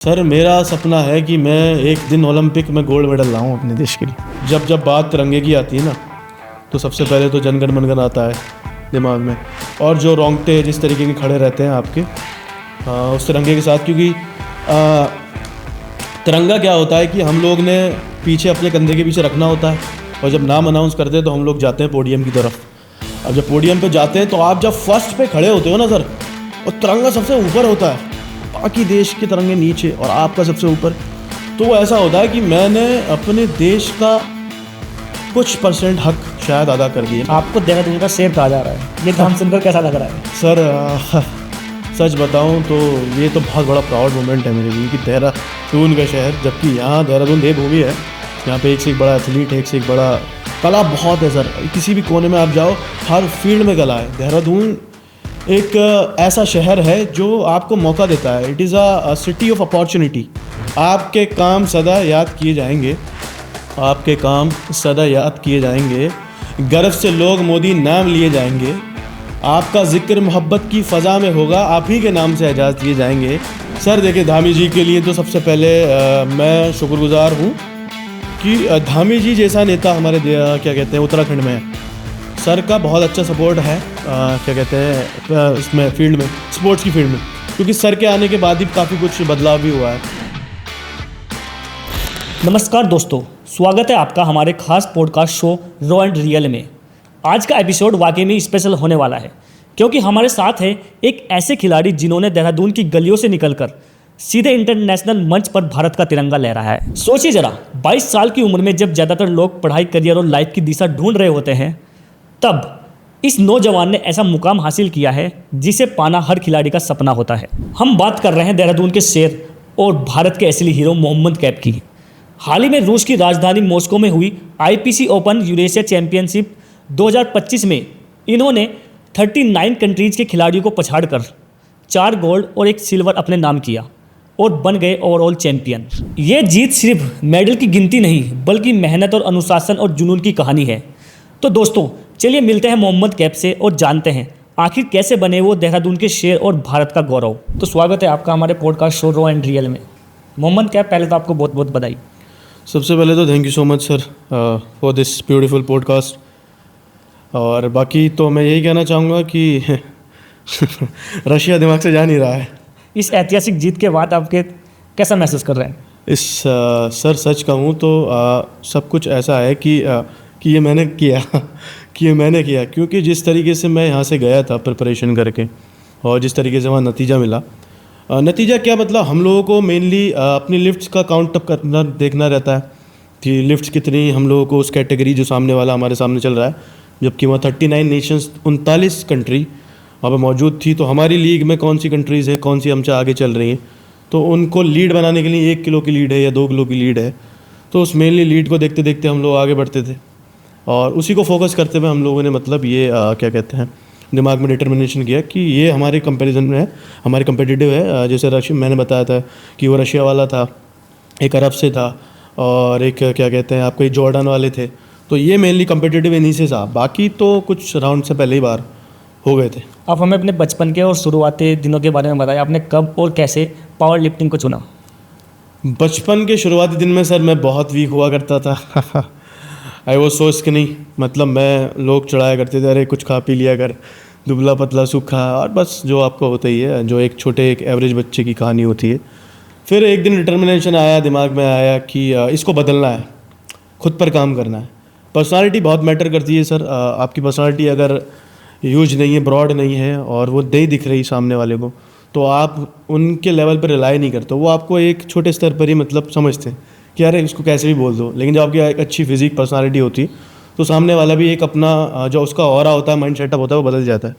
Sir मेरा सपना है कि मैं एक दिन ओलंपिक में गोल्ड मेडल लाऊं अपने देश के लिए। जब जब बात तिरंगे की आती है ना, तो सबसे पहले तो जन गण मन गण आता है दिमाग में। और जो रोंगटे जिस तरीके के खड़े रहते हैं आपके उस तिरंगे के साथ, क्योंकि तिरंगा क्या होता है कि हम लोग ने पीछे अपने कंधे के पीछे रखना होता है, और जब नाम अनाउंस करते हैं तो हम लोग जाते हैं पोडियम की तरफ। अब जब पोडियम पे जाते हैं तो आप जब फर्स्ट पे खड़े होते हो ना सर, और तिरंगा सबसे ऊपर होता है, बाकी देश के तिरंगे नीचे और आपका सबसे ऊपर, तो ऐसा होता है कि मैंने अपने देश का कुछ % हक शायद अदा कर दिया। आपको देहरादून का शेर कहा जा रहा है, ये नाम सुनकर कैसा लग रहा है? सर सच बताऊं तो ये तो बहुत बड़ा प्राउड मोमेंट है मेरे लिए कि देहरादून का शहर, जबकि यहाँ देहरादून देवभूमि है, यहाँ पे एक से एक बड़ा एथलीट है, एक से एक बड़ा कला बहुत है सर। किसी भी कोने में आप जाओ, हर फील्ड में कला है। देहरादून एक ऐसा शहर है जो आपको मौका देता है। It is a city of opportunity. आपके काम सदा याद किए जाएंगे, आपके काम सदा याद किए जाएंगे, गर्व से लोग मोदी नाम लिए जाएंगे, आपका जिक्र मोहब्बत की फ़ज़ा में होगा, आप ही के नाम से एजाज़ दिए जाएंगे। सर देखिए, धामी जी के लिए तो सबसे पहले मैं शुक्रगुज़ार हूँ कि धामी जी जैसा नेता हमारे क्या कहते हैं उत्तराखंड में है। सर का बहुत अच्छा सपोर्ट है क्या कहते हैं इसमें फील्ड में, स्पोर्ट्स की फील्ड में, क्योंकि सर के आने के बाद ही काफ़ी कुछ बदलाव भी हुआ है। नमस्कार दोस्तों, स्वागत है आपका हमारे खास podcast show raw and real में। आज का एपिसोड वाकई में स्पेशल होने वाला है, क्योंकि हमारे साथ है एक ऐसे खिलाड़ी जिन्होंने देहरादून की गलियों से निकलकर सीधे इंटरनेशनल मंच पर भारत का तिरंगा लहराया है। सोचिए जरा, 22 साल की उम्र में जब ज़्यादातर लोग पढ़ाई, करियर और लाइफ की दिशा ढूंढ रहे होते हैं, तब इस नौजवान ने ऐसा मुकाम हासिल किया है जिसे पाना हर खिलाड़ी का सपना होता है। हम बात कर रहे हैं देहरादून के शेर और भारत के असली हीरो मोहम्मद कैफ की। हाल ही में रूस की राजधानी मॉस्को में हुई IPC ओपन यूरेशिया चैंपियनशिप 2025 में इन्होंने 39 कंट्रीज के खिलाड़ियों को पछाड़कर 4 गोल्ड और 1 सिल्वर अपने नाम किया और बन गए ओवरऑल चैंपियन। ये जीत सिर्फ मेडल की गिनती नहीं, बल्कि मेहनत और अनुशासन और जुनून की कहानी है। तो दोस्तों, चलिए मिलते हैं मोहम्मद कैफ से और जानते हैं आखिर कैसे बने वो देहरादून के शेर और भारत का गौरव। तो स्वागत है आपका हमारे podcast show raw and real में। मोहम्मद कैफ, पहले तो आपको बहुत बहुत बधाई। सबसे पहले तो thank you so much sir for this beautiful podcast. और बाकी तो मैं यही कहना चाहूँगा कि रशिया दिमाग से जा नहीं रहा है। इस ऐतिहासिक जीत के बाद आपके कैसा महसूस कर रहे हैं? सर सच कहूँ तो सब कुछ ऐसा है कि ये मैंने किया क्योंकि जिस तरीके से मैं यहाँ से गया था प्रिपरेशन करके, और जिस तरीके से वहाँ नतीजा मिला, नतीजा क्या मतलब, हम लोगों को मेनली अपनी लिफ्ट्स का काउंट अप करना देखना रहता है कि लिफ्ट्स कितनी हम लोगों को उस कैटेगरी जो सामने वाला हमारे सामने चल रहा है, जबकि वहाँ 39 नेशंस 39 कंट्री वहाँ पर मौजूद थी। तो हमारी लीग में कौन सी कंट्रीज़ है, कौन सी हमसे आगे चल रही हैं, तो उनको लीड बनाने के लिए 1 किलो की लीड है या 2 किलो की लीड है, तो उस मेनली लीड को देखते देखते हम लोग आगे बढ़ते थे, और उसी को फोकस करते हुए हम लोगों ने मतलब ये क्या कहते हैं दिमाग में डिटर्मिनेशन किया कि ये हमारे कंपैरिजन में है, हमारे कम्पिटिटिव है। जैसे रशिया, मैंने बताया था कि वो रशिया वाला था, एक अरब से था, और एक क्या कहते हैं आपको जॉर्डन वाले थे, तो ये मेनली कम्पिटिटिव इन्हीं से था। बाकी तो कुछ राउंड से पहले ही बार हो गए थे। आप हमें अपने बचपन के और शुरुआती दिनों के बारे में बताया, आपने कब और कैसे पावर लिफ्टिंग को चुना? बचपन के शुरुआती दिन में सर मैं बहुत वीक हुआ करता था। आई वॉज सो स्किनी, मतलब मैं लोग चढ़ाया करते थे, अरे कुछ खा पी लिया कर, दुबला पतला सूखा, और बस जो आपको होता ही है, जो एक छोटे एक एवरेज बच्चे की कहानी होती है। फिर एक दिन डिटर्मिनेशन आया, दिमाग में आया कि इसको बदलना है, खुद पर काम करना है। पर्सनालिटी बहुत मैटर करती है सर। आपकी पर्सनालिटी अगर यूज नहीं है, ब्रॉड नहीं है, और वो नहीं दिख रही सामने वाले को, तो आप उनके लेवल पर रिलाई नहीं करते, वो आपको एक छोटे स्तर पर ही मतलब समझते हैं कि अरे इसको कैसे भी बोल दो। लेकिन जब आपकी एक अच्छी फिजिक पर्सनालिटी होती है, तो सामने वाला भी एक अपना जो उसका ऑरा होता है, माइंड सेटअप होता है, वो बदल जाता है।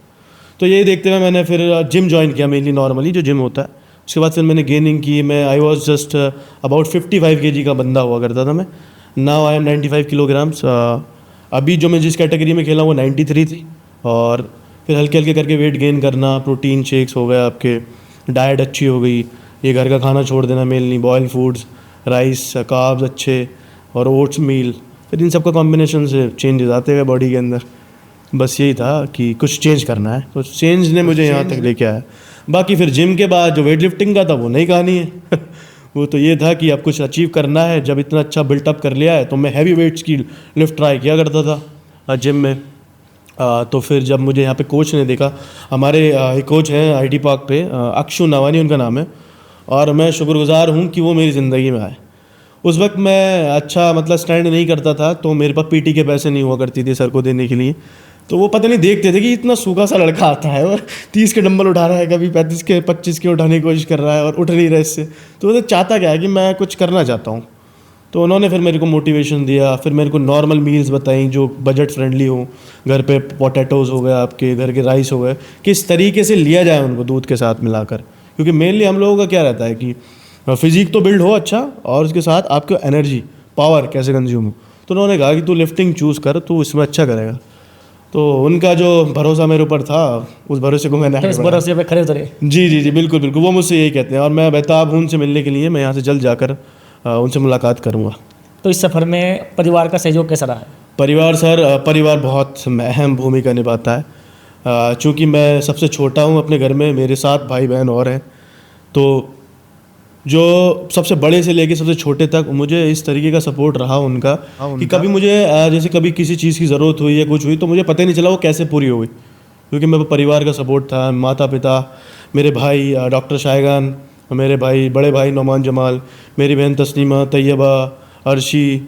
तो यही देखते हुए मैंने फिर जिम ज्वाइन किया, मेनली नॉर्मली जो जिम होता है। उसके बाद फिर मैंने गेनिंग की। मैं I was just about 55 kg का बंदा हुआ करता था मैं। Now I am 95 kilograms। अभी जो मैं जिस कैटेगरी में खेला वो 93 थी, और फिर हल्के हल्के करके वेट गेन करना, प्रोटीन शेक्स हो गए आपके, डाइट अच्छी हो गई, ये घर का खाना छोड़ देना, mainly boil foods, rice, carbs अच्छे, और ओट्स मील, फिर इन सब का कॉम्बिनेशन से चेंजेस आते गए बॉडी के अंदर। बस यही था कि कुछ चेंज करना है, तो चेंज ने मुझे यहाँ तक लेके आया। बाकी फिर जिम के बाद जो वेट लिफ्टिंग का था वो नई कहानी है। वो तो ये था कि अब कुछ अचीव करना है। जब इतना अच्छा बिल्टअप कर लिया है तो मैं हैवी वेट्स की लिफ्ट ट्राई किया करता था जिम में। तो फिर जब मुझे यहाँ पे कोच ने देखा, हमारे एक कोच हैं आईटी पार्क पे, अक्षु नवानी उनका नाम है, और मैं शुक्रगुजार हूँ कि वो मेरी ज़िंदगी में आए। उस वक्त मैं अच्छा मतलब स्टैंड नहीं करता था, तो मेरे पास पीटी के पैसे नहीं हुआ करती थी सर को देने के लिए। तो वो पता नहीं देखते थे कि इतना सूखा सा लड़का आता है और 30 के डंबल उठा रहा है, कभी 35 के 25 के उठाने की कोशिश कर रहा है और उठ नहीं रहा इससे। तो वो चाहता क्या है कि मैं कुछ करना चाहता हूँ। तो उन्होंने फिर मेरे को मोटिवेशन दिया, फिर मेरे को नॉर्मल मील्स बताई जो बजट फ्रेंडली हो। घर पे पोटैटोज़ हो गए, आपके घर के राइस हो गए, किस तरीके से लिया जाए उनको दूध के साथ मिलाकर। क्योंकि मेनली हम लोगों का क्या रहता है कि फिजिक तो बिल्ड हो अच्छा, और उसके साथ आपको एनर्जी पावर कैसे कंज्यूम हो। तो उन्होंने कहा कि तू लिफ्टिंग चूज़ कर, तू इसमें अच्छा करेगा। तो उनका जो भरोसा मेरे ऊपर था, उस भरोसे को मैंने तो इस भरोसे पे खड़े उतरे। जी जी जी, बिल्कुल बिल्कुल, वो मुझसे यही कहते हैं। और मैं बेताब हूँ उनसे मिलने के लिए। मैं यहाँ से जल्द जाकर उनसे मुलाकात करूँगा। तो इस सफ़र में परिवार का सहयोग कैसा रहा है? परिवार सर, परिवार बहुत अहम भूमिका निभाता है। चूँकि मैं सबसे छोटा हूँ अपने घर में, मेरे 7 भाई बहन और हैं। तो जो सबसे बड़े से लेके सबसे छोटे तक मुझे इस तरीके का सपोर्ट रहा उनका कि कभी मुझे जैसे कभी किसी चीज़ की ज़रूरत हुई या कुछ हुई तो मुझे पता ही नहीं चला वो कैसे पूरी हो गई, क्योंकि मेरे परिवार का सपोर्ट था। माता पिता, मेरे भाई डॉक्टर शायगान, मेरे भाई बड़े भाई नौमान जमाल, मेरी बहन तस्नीमा, तैयबा, अर्शी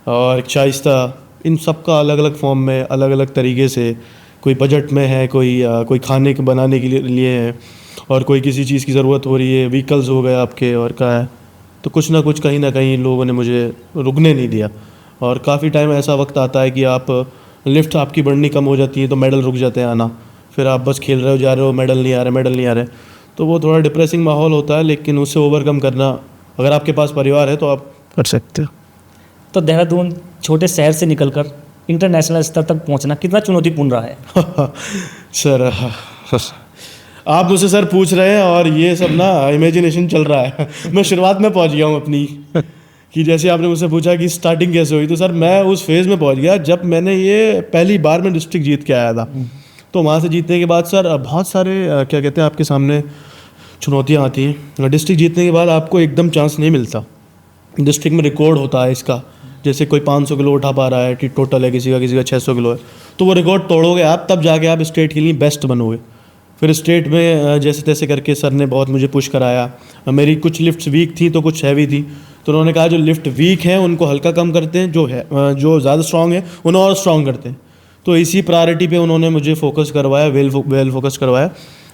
और एक शाइस्ता, इन सब का अलग अलग फॉर्म में अलग अलग तरीके से, कोई बजट में है, कोई खाने के बनाने के लिए है, और कोई किसी चीज़ की ज़रूरत हो रही है, व्हीकल्स हो गए आपके और का है। तो कुछ ना कुछ कहीं ना कहीं इन लोगों ने मुझे रुकने नहीं दिया। और काफ़ी टाइम ऐसा वक्त आता है कि आप लिफ्ट आपकी बढ़नी कम हो जाती है तो मेडल रुक जाते हैं आना, फिर आप बस खेल रहे हो, जा रहे हो, मेडल नहीं आ रहे, मेडल नहीं आ रहे। तो वो थोड़ा डिप्रेसिंग माहौल होता है, लेकिन उससे ओवरकम करना, अगर आपके पास परिवार है तो आप कर सकते हो। तो देहरादून छोटे शहर से निकलकर इंटरनेशनल स्तर तक पहुंचना कितना चुनौतीपूर्ण रहा है? सर, आप मुझसे सर पूछ रहे हैं और ये सब ना इमेजिनेशन चल रहा है। मैं शुरुआत में पहुंच गया हूँ अपनी, कि जैसे आपने मुझसे पूछा कि स्टार्टिंग कैसे हुई, तो सर मैं उस फेज़ में पहुंच गया जब मैंने ये पहली बार में डिस्ट्रिक्ट जीत के आया था। तो वहाँ से जीतने के बाद सर बहुत सारे क्या कहते हैं आपके सामने चुनौतियाँ आती हैं। डिस्ट्रिक्ट जीतने के बाद आपको एकदम चांस नहीं मिलता। डिस्ट्रिक्ट में रिकॉर्ड होता है इसका, जैसे कोई 500 किलो उठा पा रहा है कि टोटल है, किसी का 600 किलो है, तो वो रिकॉर्ड तोड़ोगे आप, तब जाके आप स्टेट के लिए बेस्ट बनोगे। फिर स्टेट में जैसे तैसे करके सर ने बहुत मुझे पुश कराया। मेरी कुछ लिफ्ट्स वीक थी तो कुछ हैवी थी, तो उन्होंने कहा जो लिफ्ट वीक हैं उनको हल्का कम करते हैं, जो ज़्यादा स्ट्रॉन्ग है उन्हें और स्ट्रॉन्ग करते हैं। तो इसी प्रायोरिटी पे उन्होंने मुझे फोकस करवाया, वेल फोकस करवाया,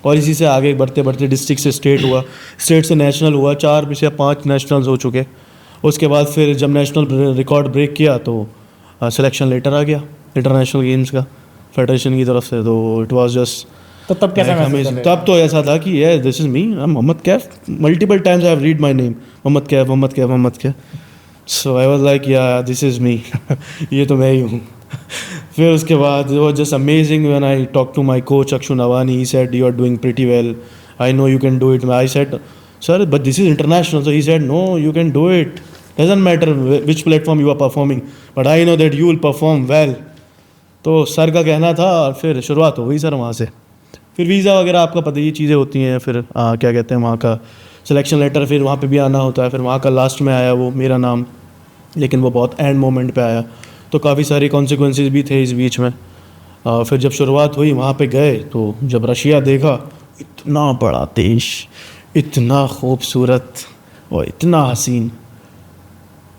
और इसी से आगे बढ़ते बढ़ते डिस्ट्रिक्ट से स्टेट हुआ, स्टेट से नेशनल हुआ, 4 से 5 नेशनल्स हो चुके। उसके बाद फिर जब नेशनल रिकॉर्ड ब्रेक किया तो सिलेक्शन लेटर आ गया इंटरनेशनल गेम्स का फेडरेशन की तरफ से। तो इट वाज जस्ट, तो तब कैसा महसूस कर रहे थे? तब तो ऐसा था कि ये this is me, Mohammad Kaif. Multiple times I have read my name, Mohammad Kaif, Mohammad Kaif, Mohammad Kaif. So I was like yeah this is me, ये तो मैं ही हूँ। फिर उसके बाद वो just amazing when I talk to my coach Akshu Navani, he said you are doing pretty well, I know you can do it. I said sir but this is international, so he said no you can do it, doesn't matter which platform you are performing, but I know that you will perform well. तो sir का कहना था, और फिर शुरुआत हो गई sir वहाँ से। फिर वीज़ा वगैरह आपका पता ही चीज़ें होती हैं, फिर क्या कहते हैं वहाँ का सिलेक्शन लेटर, फिर वहाँ पे भी आना होता है। फिर वहाँ का लास्ट में आया वो मेरा नाम, लेकिन वो बहुत एंड मोमेंट पे आया, तो काफ़ी सारी कॉन्सिक्वेंसेस भी थे इस बीच में। फिर जब शुरुआत हुई वहाँ पे गए, तो जब रशिया देखा, इतना बड़ा देश, इतना खूबसूरत और इतना हसीन,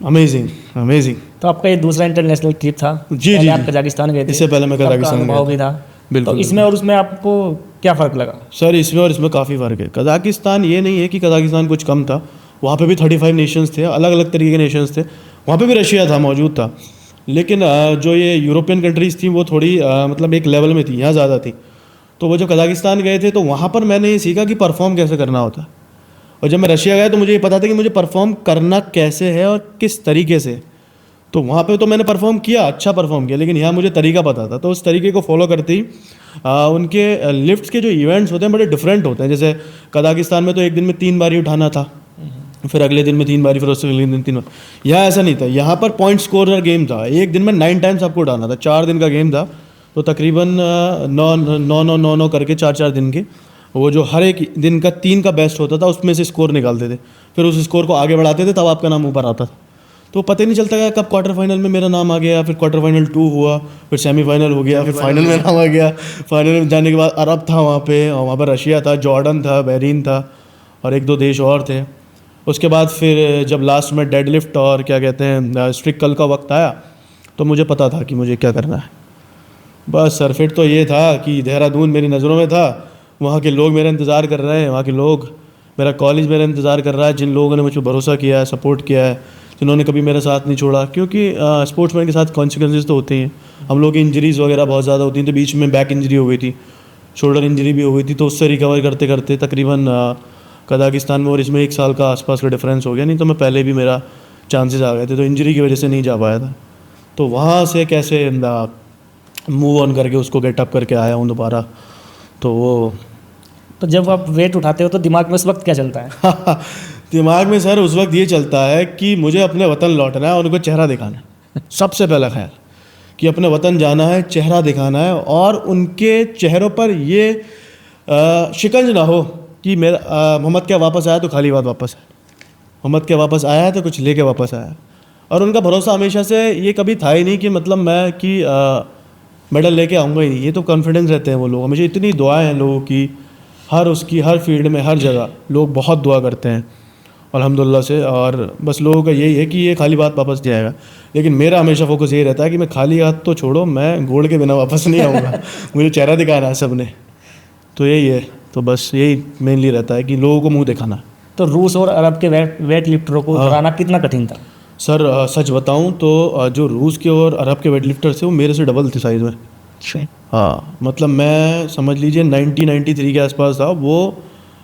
अमेजिंग अमेजिंग। तो आपका ये दूसरा इंटरनेशनल ट्रिप था? जी पहले जी, आप कजाकिस्तान गए थे, इससे पहले मैं कजाकिस्तान गया भी था। बिल्कुल। तो इसमें और उसमें आपको क्या फ़र्क लगा? सर इसमें और इसमें काफ़ी फ़र्क है। कजाकिस्तान ये नहीं है कि कजाकिस्तान कुछ कम था, वहाँ पे भी 35 नेशंस थे, अलग अलग तरीके के नेशंस थे। वहाँ पे भी रशिया था, मौजूद था, लेकिन जो ये यूरोपियन कंट्रीज़ थी वो थोड़ी मतलब एक लेवल में थी, यहाँ ज़्यादा थी। तो वो जब कजाकिस्तान गए थे तो वहाँ पर मैंने ये सीखा कि परफॉर्म कैसे करना होता है। और जब मैं रशिया गया तो मुझे ये पता था कि मुझे परफॉर्म करना कैसे है और किस तरीके से। तो वहाँ पे तो मैंने परफॉर्म किया, अच्छा परफॉर्म किया, लेकिन यहाँ मुझे तरीका पता था। तो उस तरीके को फॉलो करते ही उनके लिफ्ट्स के जो इवेंट्स होते हैं बड़े डिफरेंट होते हैं। जैसे कजाकिस्तान में तो एक दिन में 3 बार ही उठाना था, फिर अगले दिन में 3 बार, फिर उससे अगले दिन 3 बार। यहाँ ऐसा नहीं था, यहाँ पर पॉइंट स्कोरर गेम था। एक दिन में 9 टाइम्स आपको उठाना था, 4 दिन का गेम था, तो तकरीबन 9 करके 4 दिन के वो जो हर एक दिन का 3 का बेस्ट होता था उसमें से स्कोर निकालते थे, फिर उस स्कोर को आगे बढ़ाते थे, तब आपका नाम ऊपर आता था। तो पता ही नहीं चलता कब क्वार्टर फाइनल में मेरा नाम आ गया, फिर क्वार्टर फाइनल 2 हुआ, फिर सेमीफाइनल हो गया, फिर फाइनल में नाम आ गया। फाइनल में जाने के बाद अरब था वहाँ पे, और वहाँ पर रशिया था, जॉर्डन था, बहरीन था, और 1-2 देश और थे। उसके बाद फिर जब लास्ट में डेडलिफ्ट और क्या कहते हैं स्ट्रिक कल का वक्त आया, तो मुझे पता था कि मुझे क्या करना है। बस सर फिर तो ये था कि देहरादून मेरी नज़रों में था, वहाँ के लोग मेरा इंतज़ार कर रहे हैं, वहाँ के लोग, मेरा कॉलेज मेरा इंतज़ार कर रहा है, जिन लोगों ने मुझ पर भरोसा किया है, सपोर्ट किया है, जिन्होंने कभी मेरा साथ नहीं छोड़ा। क्योंकि स्पोर्ट्समैन के साथ कॉन्सिक्वेंसेस तो होते ही हैं। हम लोग की इंजरीज़ वगैरह बहुत ज़्यादा होती हैं, तो बीच में बैक इंजरी हो गई थी, शोल्डर इंजरी भी हो गई थी, तो उससे रिकवर करते करते तकरीबन कजाकिस्तान में और इसमें 1 साल का आसपास का डिफरेंस हो गया। नहीं तो मैं पहले भी मेरा चांसेस आ गए थे, तो इंजरी की वजह से नहीं जा पाया था। तो वहाँ से कैसे मूव ऑन करके उसको गेटअप करके आया हूँ दोबारा। तो वो तो जब आप वेट उठाते हो तो दिमाग में उस वक्त क्या चलता है? दिमाग में सर उस वक्त ये चलता है कि मुझे अपने वतन लौटना है और उनको चेहरा दिखाना है। सबसे पहला ख्याल कि अपने वतन जाना है, चेहरा दिखाना है, और उनके चेहरों पर ये शिकंज ना हो कि मेरा मोहम्मद क्या वापस आया तो खाली बात वापस है, मोहम्मद क्या वापस आया है तो कुछ लेके वापस आया। और उनका भरोसा हमेशा से ये कभी था ही नहीं कि मतलब मैं कि मेडल लेके आऊँगा ही नहीं। ये तो कॉन्फिडेंस रहते हैं वो लोग, हमेशा इतनी दुआएं हैं लोगों की, हर फील्ड में, हर जगह लोग बहुत दुआ करते हैं अल्हम्दुलिल्लाह से। और बस लोगों का यही है कि ये खाली बात वापस जाएगा, लेकिन मेरा हमेशा फोकस यही रहता है कि मैं खाली हाथ तो छोड़ो, मैं गोल्ड के बिना वापस नहीं आऊँगा। मुझे चेहरा दिखाना है सबने, तो यही है। तो बस यही मेनली रहता है कि लोगों को मुंह दिखाना। तो रूस और अरब के वेट लिफ्टरों को हराना कितना कठिन था? सर सच बताऊं तो जो रूस के और अरब के वेट लिफ्टर थे वो मेरे से डबल थे साइज़ में। हाँ, मतलब मैं समझ लीजिए 1993 के आसपास था। वो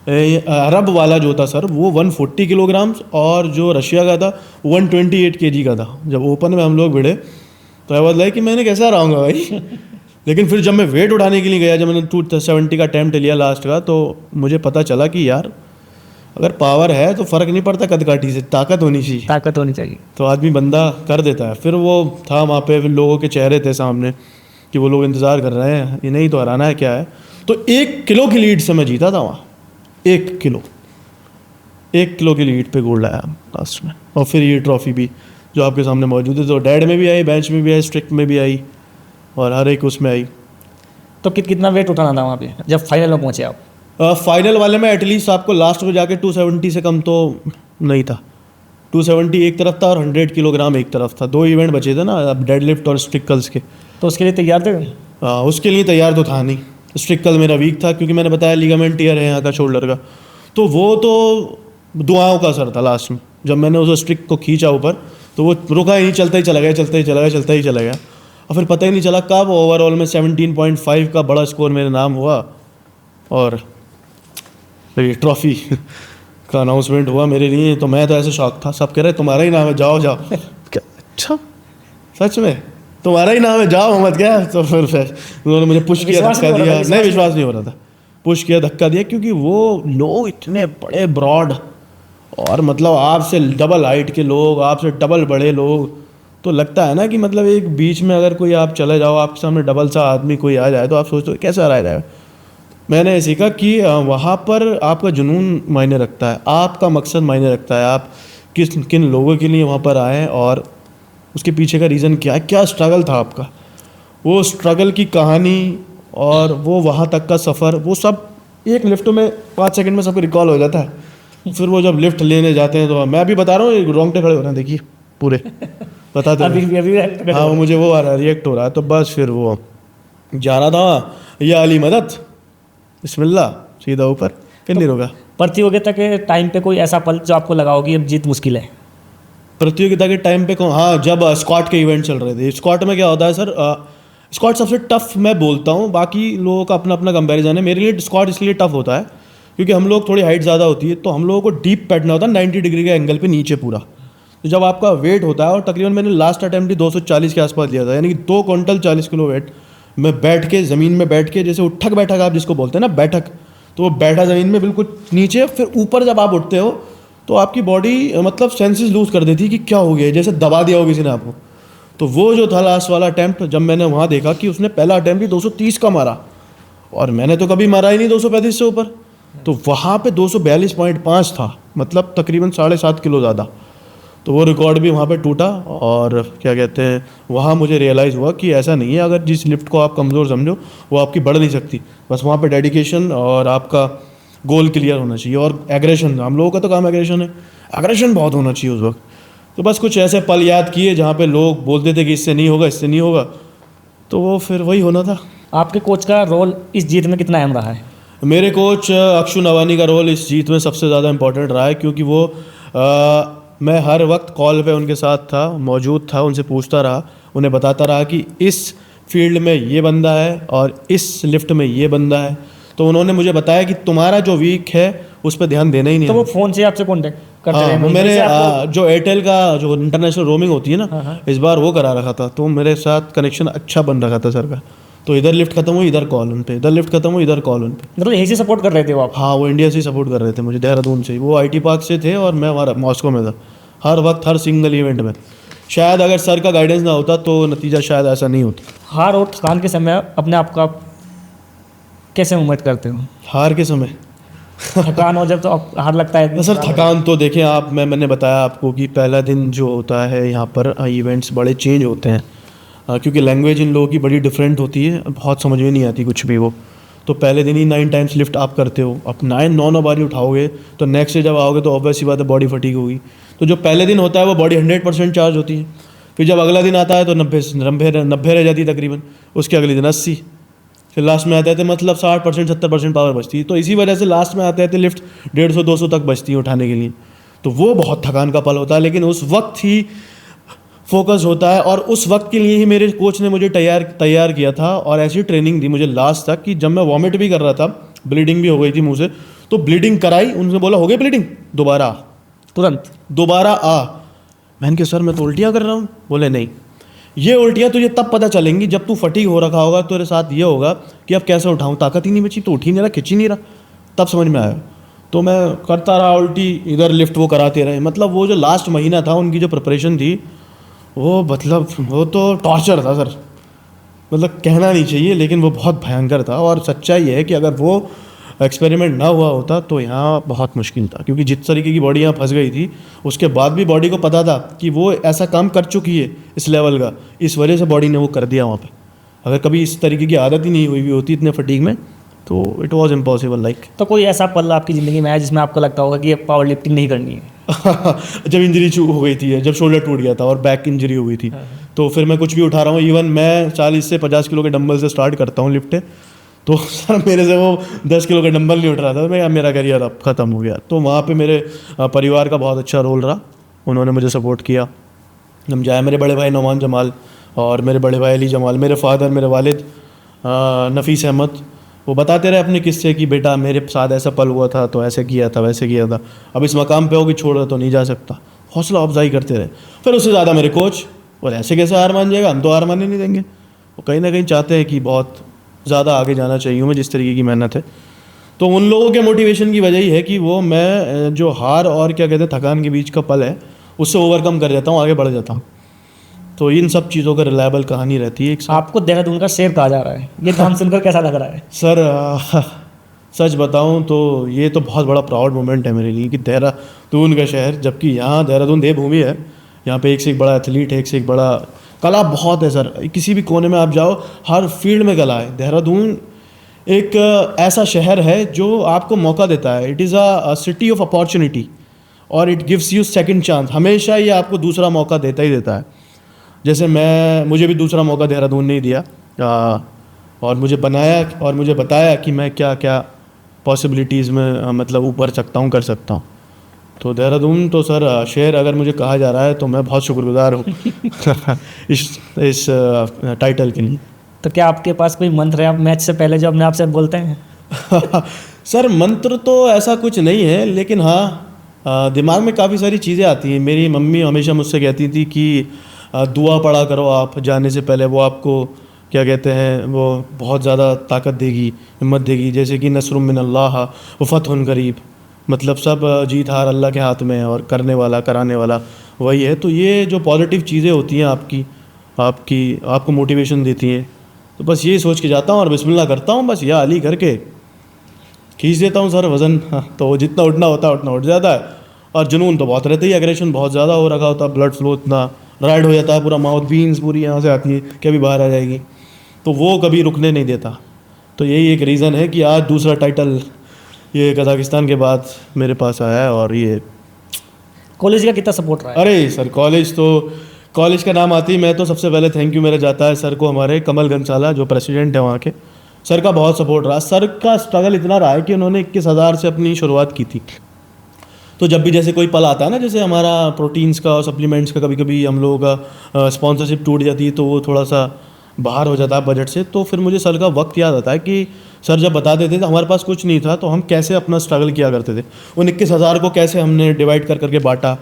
अरब वाला जो था सर वो 140 किलोग्राम, और जो रशिया का था 128 केजी का था। जब ओपन में हम लोग भिड़े तो आई वाज लाइक कि मैंने कैसे हराऊंगा भाई। लेकिन फिर जब मैं वेट उठाने के लिए गया, जब मैंने 270 का अटैम्प्ट लिया लास्ट का, तो मुझे पता चला कि यार अगर पावर है तो फ़र्क नहीं पड़ता कदकाठी से, ताकत होनी चाहिए, ताकत होनी चाहिए, तो आदमी बंदा कर देता है। फिर वो था वहाँ पे, फिर लोगों के चेहरे थे सामने कि वो लोग इंतज़ार कर रहे हैं, ये नहीं तो हराना है क्या है। तो 1 किलो की लीड से मैं जीता था वहाँ, 1 किलो की लीड पे गोल्ड आया लास्ट में। और फिर ये ट्रॉफी भी जो आपके सामने मौजूद है, तो डेड में भी आई, बेंच में भी आई, स्ट्रिक्ट में भी आई, और हर एक उसमें आई। तो कितना वेट उठाना था वहाँ पे जब फाइनल में पहुँचे आप? फाइनल वाले में एटलीस्ट आपको लास्ट में जाके 270 से कम तो नहीं था। 270 एक तरफ था और 100 किलोग्राम एक तरफ था। 2 इवेंट बचे थे ना, अब डेडलिफ्ट और स्ट्रिकल्स के। तो उसके लिए तैयार थे? उसके लिए तैयार तो था नहीं। स्ट्रिकल मेरा वीक था क्योंकि मैंने बताया लिगामेंट टियर है यहाँ का शोल्डर का, तो वो तो दुआओं का असर था। लास्ट में जब मैंने उस स्ट्रिक को खींचा ऊपर तो वो रुका ही नहीं, चलता ही चला गया। और फिर पता ही नहीं चला कब ओवरऑल में 17.5 का बड़ा स्कोर मेरे नाम हुआ, और ये ट्रॉफी का अनाउंसमेंट हुआ मेरे लिए। तो मैं तो ऐसे शौक था, सब कह रहे तुम्हारा ही नाम है, जाओ क्या? अच्छा सच में तुम्हारा ही नाम है, जाओ मोहम्मद क्या? तो फिर उन्होंने मुझे पुश किया, धक्का दिया। नहीं, विश्वास नहीं हो रहा था, पुश किया, धक्का दिया, क्योंकि वो लोग इतने बड़े ब्रॉड, और मतलब आपसे डबल हाइट के लोग, आपसे डबल बड़े लोग, तो लगता है ना कि मतलब एक बीच में अगर कोई आप चले जाओ, आपके सामने डबल सा आदमी कोई आ जाए, तो आप सोचते हो कैसे हराया जाएगा। मैंने ये सीखा कि वहाँ पर आपका जुनून मायने रखता है, आपका मकसद मायने रखता है, आप किन लोगों के लिए वहाँ पर आए और उसके पीछे का रीज़न क्या है, क्या स्ट्रगल था आपका। वो स्ट्रगल की कहानी और वो वहाँ तक का सफ़र, वो सब एक लिफ्ट में 5 सेकंड में सबको रिकॉल हो जाता है। फिर वो जब लिफ्ट लेने जाते हैं तो मैं अभी बता रहा हूँ, रोंगटे खड़े हो रहे हैं, देखिए पूरे बताते हैं। हाँ, वो मुझे वो आ रहा है, रिएक्ट हो रहा है। तो बस फिर वो जा रहा था, या अली मदद, बिस्मिल्लाह, सीधा ऊपर, फिर नहीं रोका। प्रतियोगिता के टाइम पे कोई ऐसा पल जो आपको लगा होगी अब जीत मुश्किल है? प्रतियोगिता के टाइम पे हाँ, जब स्क्वाट के इवेंट चल रहे थे। स्क्वाट में क्या होता है सर, स्क्वाट सबसे टफ मैं बोलता हूँ, बाकी लोगों का अपना अपना कंपैरिजन है। मेरे लिए स्क्वाट इसलिए टफ होता है क्योंकि हम लोग थोड़ी हाइट ज़्यादा होती है, तो हम लोगों को डीप बैठना होता है 90 डिग्री के एंगल पे नीचे पूरा। तो जब आपका वेट होता है, और तकरीबन मैंने लास्ट अटैम्प्ट ही 240 के आसपास लिया था, यानी कि 2 क्विंटल 40 किलो वेट मैं बैठ के, ज़मीन में बैठ के, जैसे उठक बैठक आप जिसको बोलते हैं ना, बैठक, तो वो बैठा ज़मीन में बिल्कुल नीचे, फिर ऊपर जब आप उठते हो तो आपकी बॉडी मतलब सेंसेस लूज़ कर देती है कि क्या हो गया, जैसे दबा दिया हो किसी ने आपको। तो वो जो था लास्ट वाला अटैम्प्ट, जब मैंने वहाँ देखा कि उसने पहला अटैम्प्ट ही 230 का मारा, और मैंने तो कभी मारा ही नहीं 235 से ऊपर। तो वहाँ पे 242.5 था, मतलब तकरीबन 7.5 किलो ज़्यादा। तो वो रिकॉर्ड भी वहाँ पे टूटा। और क्या कहते हैं, वहाँ मुझे रियलाइज़ हुआ कि ऐसा नहीं है, अगर जिस लिफ्ट को आप कमज़ोर समझो वो आपकी बढ़ नहीं सकती। बस वहाँ पे डेडिकेशन और आपका गोल क्लियर होना चाहिए, और एग्रेशन, हम लोगों का तो काम एग्रेशन है, एग्रेशन बहुत होना चाहिए उस वक्त। तो बस कुछ ऐसे पल याद किए जहाँ पे लोग बोलते थे कि इससे नहीं होगा, इससे नहीं होगा, तो वो फिर वही होना था। आपके कोच का रोल इस जीत में कितना अहम रहा है? मेरे कोच अक्षु नवानी का रोल इस जीत में सबसे ज़्यादा इम्पोर्टेंट रहा है, क्योंकि वो मैं हर वक्त कॉल पे उनके साथ था, मौजूद था, उनसे पूछता रहा, उन्हें बताता रहा कि इस फील्ड में ये बंदा है और इस लिफ्ट में ये बंदा है। तो उन्होंने मुझे बताया कि तुम्हारा जो वीक है उस पर ध्यान देना ही नहीं तो है। वो फ़ोन से आपसे कॉन्टेक्ट करते हाँ, रहे? वो वहीं मेरे से आपको- जो एयरटेल का जो इंटरनेशनल रोमिंग होती है ना, इस बार वो करा रखा था, तो मेरे साथ कनेक्शन अच्छा बन रखा था सर का। तो इधर लिफ्ट खत्म हुई, इधर कॉल उन पे, इधर लिफ्ट खत्म हुई, इधर कॉल उन पे। मतलब यही से सपोर्ट कर रहे थे वो आप? हाँ, वो इंडिया से ही सपोर्ट कर रहे थे मुझे, देहरादून से ही। वो आईटी पार्क से थे और मैं वहाँ मॉस्को में था, हर वक्त हर सिंगल इवेंट में। शायद अगर सर का गाइडेंस ना होता तो नतीजा शायद ऐसा नहीं होता। हार और थकान के समय अपने आप को आप कैसे मूवमेंट करते हो? हार के समय थकान हो जब तो हार लगता है? सर थकान तो देखें आप, मैंने बताया आपको कि पहला दिन जो होता है यहाँ पर इवेंट्स बड़े चेंज होते हैं, क्योंकि लैंग्वेज इन लोगों की बड़ी डिफरेंट होती है, बहुत समझ में नहीं आती कुछ भी वो। तो पहले दिन ही 9 टाइम्स लिफ्ट आप करते हो, अब 9 बारी उठाओगे तो नेक्स्ट डे जब आओगे तो ऑब्वियस सी बात है बॉडी फटीग होगी। तो जो पहले दिन होता है वो बॉडी 100% चार्ज होती है, फिर जब अगला दिन आता है तो 90 रह जाती है तकरीबन, उसके अगले दिन 80, फिर लास्ट में आते थे मतलब 60% 70% पावर बचती है। तो इसी वजह से लास्ट में आते थे लिफ्ट 150-200 तक बचती है उठाने के लिए। तो वो बहुत थकान का पल होता है, लेकिन उस वक्त ही फोकस होता है, और उस वक्त के लिए ही मेरे कोच ने मुझे तैयार किया था, और ऐसी ट्रेनिंग दी मुझे लास्ट तक कि जब मैं वॉमिट भी कर रहा था, ब्लीडिंग भी हो गई थी मुंह से, तो ब्लीडिंग कराई, उनसे बोला हो गई ब्लीडिंग, दोबारा आ, तुरंत दोबारा आ। मैंने कहा सर मैं तो उल्टियाँ कर रहा हूँ। बोले नहीं, ये उल्टियाँ तुझे तब पता चलेंगी जब तू फटीग हो रखा होगा, तेरे साथ ये होगा कि अब कैसे उठाऊँ, ताकत ही नहीं बची, तो उठ ही नहीं रहा, खिंच ही नहीं रहा, तब समझ में आया। तो मैं करता रहा उल्टी, इधर लिफ्ट वो कराते रहे। मतलब वो जो लास्ट महीना था उनकी जो प्रिपरेशन थी, वो मतलब वो तो टॉर्चर था सर, मतलब कहना नहीं चाहिए, लेकिन वो बहुत भयंकर था। और सच्चाई है कि अगर वो एक्सपेरिमेंट ना हुआ होता तो यहाँ बहुत मुश्किल था, क्योंकि जिस तरीके की बॉडी यहाँ फंस गई थी, उसके बाद भी बॉडी को पता था कि वो ऐसा काम कर चुकी है इस लेवल का, इस वजह से बॉडी ने वो कर दिया वहाँ पे। अगर कभी इस तरीके की आदत ही नहीं हुई भी होती इतने फटीग में, तो इट वॉज इम्पॉसिबल लाइक। तो कोई ऐसा पल आपकी ज़िंदगी में है जिसमें आपको लगता होगा कि ये पावर लिफ्टिंग नहीं करनी है? जब इंजरी हो गई थी, जब शोल्डर टूट गया था और बैक इंजरी हो गई थी, तो फिर मैं कुछ भी उठा रहा हूँ, इवन मैं 40 से 50 किलो के डंबल से स्टार्ट करता हूँ लिफ्ट, तो सर मेरे से वो 10 किलो का डंबल नहीं उठ रहा था, मैं मेरा करियर अब ख़त्म हो गया। तो वहाँ पे मेरे परिवार का बहुत अच्छा रोल रहा, उन्होंने मुझे सपोर्ट किया। हम जाए, मेरे बड़े भाई नौमान जमाल और मेरे बड़े भाई अली जमाल, मेरे फादर, मेरे वालिद नफ़ीस अहमद, वो बताते रहे अपने किस्से कि बेटा मेरे साथ ऐसा पल हुआ था, तो ऐसे किया था, वैसे किया था, अब इस मकाम पे हो कि छोड़ रहे तो नहीं जा सकता, हौसला अफजाई करते रहे। फिर उससे ज़्यादा मेरे कोच, और ऐसे कैसे हार मान जाएगा, हम तो हार मानने नहीं देंगे। वो कहीं ना कहीं चाहते हैं कि बहुत ज़्यादा आगे जाना चाहिए मैं, जिस तरीके की मेहनत है। तो उन लोगों के मोटिवेशन की वजह ही है कि वो मैं जो हार और क्या कहते हैं थकान के बीच का पल है, उससे ओवरकम कर जाता हूँ, आगे बढ़ जाता हूँ। तो इन सब चीज़ों का रिलायबल कहानी रहती है। आपको देहरादून का शेर कहा जा रहा है, ये नाम सुनकर कैसा लग रहा है? सर सच बताऊं तो ये तो बहुत बड़ा प्राउड मोमेंट है मेरे लिए कि देहरादून का शहर, जबकि यहाँ देहरादून देवभूमि है, यहाँ पे एक से एक बड़ा एथलीट है, एक से एक बड़ा कला बहुत है सर। किसी भी कोने में आप जाओ, हर फील्ड में कला है। देहरादून एक ऐसा शहर है जो आपको मौका देता है। It is a city of opportunity, और it gives you second chance. हमेशा ये आपको दूसरा मौका देता ही देता है। जैसे मुझे भी दूसरा मौका देहरादून ने ही दिया, और मुझे बनाया और मुझे बताया कि मैं क्या क्या पॉसिबिलिटीज़ में मतलब ऊपर सकता हूँ, कर सकता हूँ। तो देहरादून तो सर शहर अगर मुझे कहा जा रहा है तो मैं बहुत शुक्रगुजार हूँ इस टाइटल के लिए। तो क्या आपके पास कोई मंत्र है आप मैच से पहले जो अपने आप से बोलते हैं? सर मंत्र तो ऐसा कुछ नहीं है, लेकिन हाँ दिमाग में काफ़ी सारी चीज़ें आती हैं। मेरी मम्मी हमेशा मुझसे कहती थी कि दुआ पढ़ा करो आप जाने से पहले, वो आपको क्या कहते हैं, वो बहुत ज़्यादा ताकत देगी, हिम्मत देगी। जैसे कि नस्रुम मिन अल्लाह व फतहुन करीब, मतलब सब जीत हार अल्लाह के हाथ में है, और करने वाला कराने वाला वही है। तो ये जो पॉजिटिव चीज़ें होती हैं आपको मोटिवेशन देती हैं, तो बस यही सोच के जाता हूँ और बिस्मिल्लाह करता हूँ, बस या अली करके खींच देता हूँ सर वज़न, हाँ, तो जितना उठना होता है उतना उठ जाता है। और जुनून तो बहुत रहता ही, एग्रेशन बहुत ज़्यादा हो रखा होता है, ब्लड फ्लो इतना राइड हो जाता है, पूरा माउथ बीन्स पूरी यहाँ से आती है कि अभी बाहर आ जाएगी, तो वो कभी रुकने नहीं देता। तो यही एक रीज़न है कि आज दूसरा टाइटल ये कजाकिस्तान के बाद मेरे पास आया है। और ये कॉलेज का कितना सपोर्ट रहा है? अरे सर कॉलेज का नाम आते ही मैं तो सबसे पहले थैंक यू मेरा जाता है सर को, हमारे कमल गंसाला जो प्रेसिडेंट है वहाँ के। सर का बहुत सपोर्ट रहा, सर का स्ट्रगल इतना रहा है कि उन्होंने 21,000 से अपनी शुरुआत की थी। तो जब भी जैसे कोई पल आता है ना, जैसे हमारा प्रोटीन्स का और सप्लीमेंट्स का कभी कभी हम लोगों का स्पॉन्सरशिप टूट जाती है, तो वो थोड़ा सा बाहर हो जाता है बजट से, तो फिर मुझे सर का वक्त याद आता है कि सर जब बता देते थे हमारे पास कुछ नहीं था, तो हम कैसे अपना स्ट्रगल किया करते थे, उन 21,000 को कैसे हमने डिवाइड कर करके बांटा,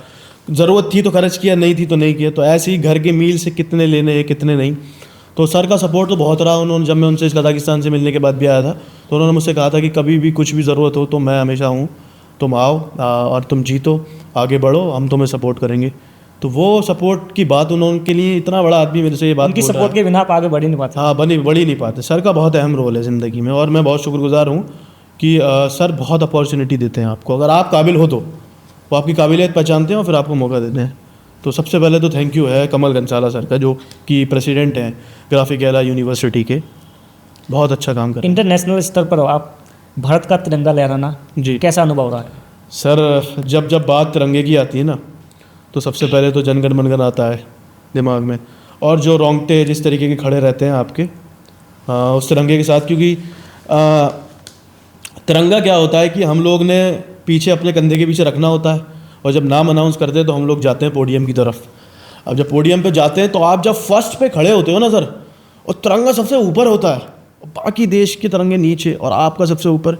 ज़रूरत थी तो खर्च किया, नहीं थी तो नहीं किया। तो ऐसे ही घर के मील से कितने लेने हैं कितने नहीं। तो सर का सपोर्ट तो बहुत रहा। उन्होंने जब मैं उनसे कजाकिस्तान से मिलने के बाद भी आया था, तो उन्होंने मुझसे कहा था कि कभी भी कुछ भी ज़रूरत हो तो मैं हमेशा हूँ, तुम आओ और तुम जीतो, आगे बढ़ो, हम तुम्हें सपोर्ट करेंगे। तो वो सपोर्ट की बात उनके लिए, इतना बड़ा आदमी मेरे से ये बात उनकी बोल रहा सपोर्ट है। के बिना आप आगे बढ़ ही नहीं पाते। हाँ, बढ़ ही नहीं पाते। सर का बहुत अहम रोल है ज़िंदगी में, और मैं बहुत शुक्रगुजार हूँ कि सर बहुत अपॉर्चुनिटी देते हैं आपको। अगर आप काबिल हो तो वो आपकी काबिलियत पहचानते हैं और फिर आपको मौका देते हैं। तो सबसे पहले तो थैंक यू है कमल गंसाला सर का, जो कि प्रेसिडेंट हैं ग्राफिकेला यूनिवर्सिटी के, बहुत अच्छा काम कर रहे इंटरनेशनल स्तर पर आप भारत का तिरंगा लहराना जी। कैसा अनुभव रहा है? सर जब बात तिरंगे की आती है ना, तो सबसे पहले तो जनगण मनगण आता है दिमाग में, और जो रोंगटे जिस तरीके के खड़े रहते हैं आपके उस तिरंगे के साथ। क्योंकि तिरंगा क्या होता है कि हम लोग ने पीछे अपने कंधे के पीछे रखना होता है, और जब नाम अनाउंस करते हैं तो हम लोग जाते हैं पोडियम की तरफ। अब जब पोडियम पे जाते हैं तो आप जब फर्स्ट पे खड़े होते हो ना सर, और तिरंगा सबसे ऊपर होता है, और बाकी देश के तिरंगे नीचे और आपका सबसे ऊपर,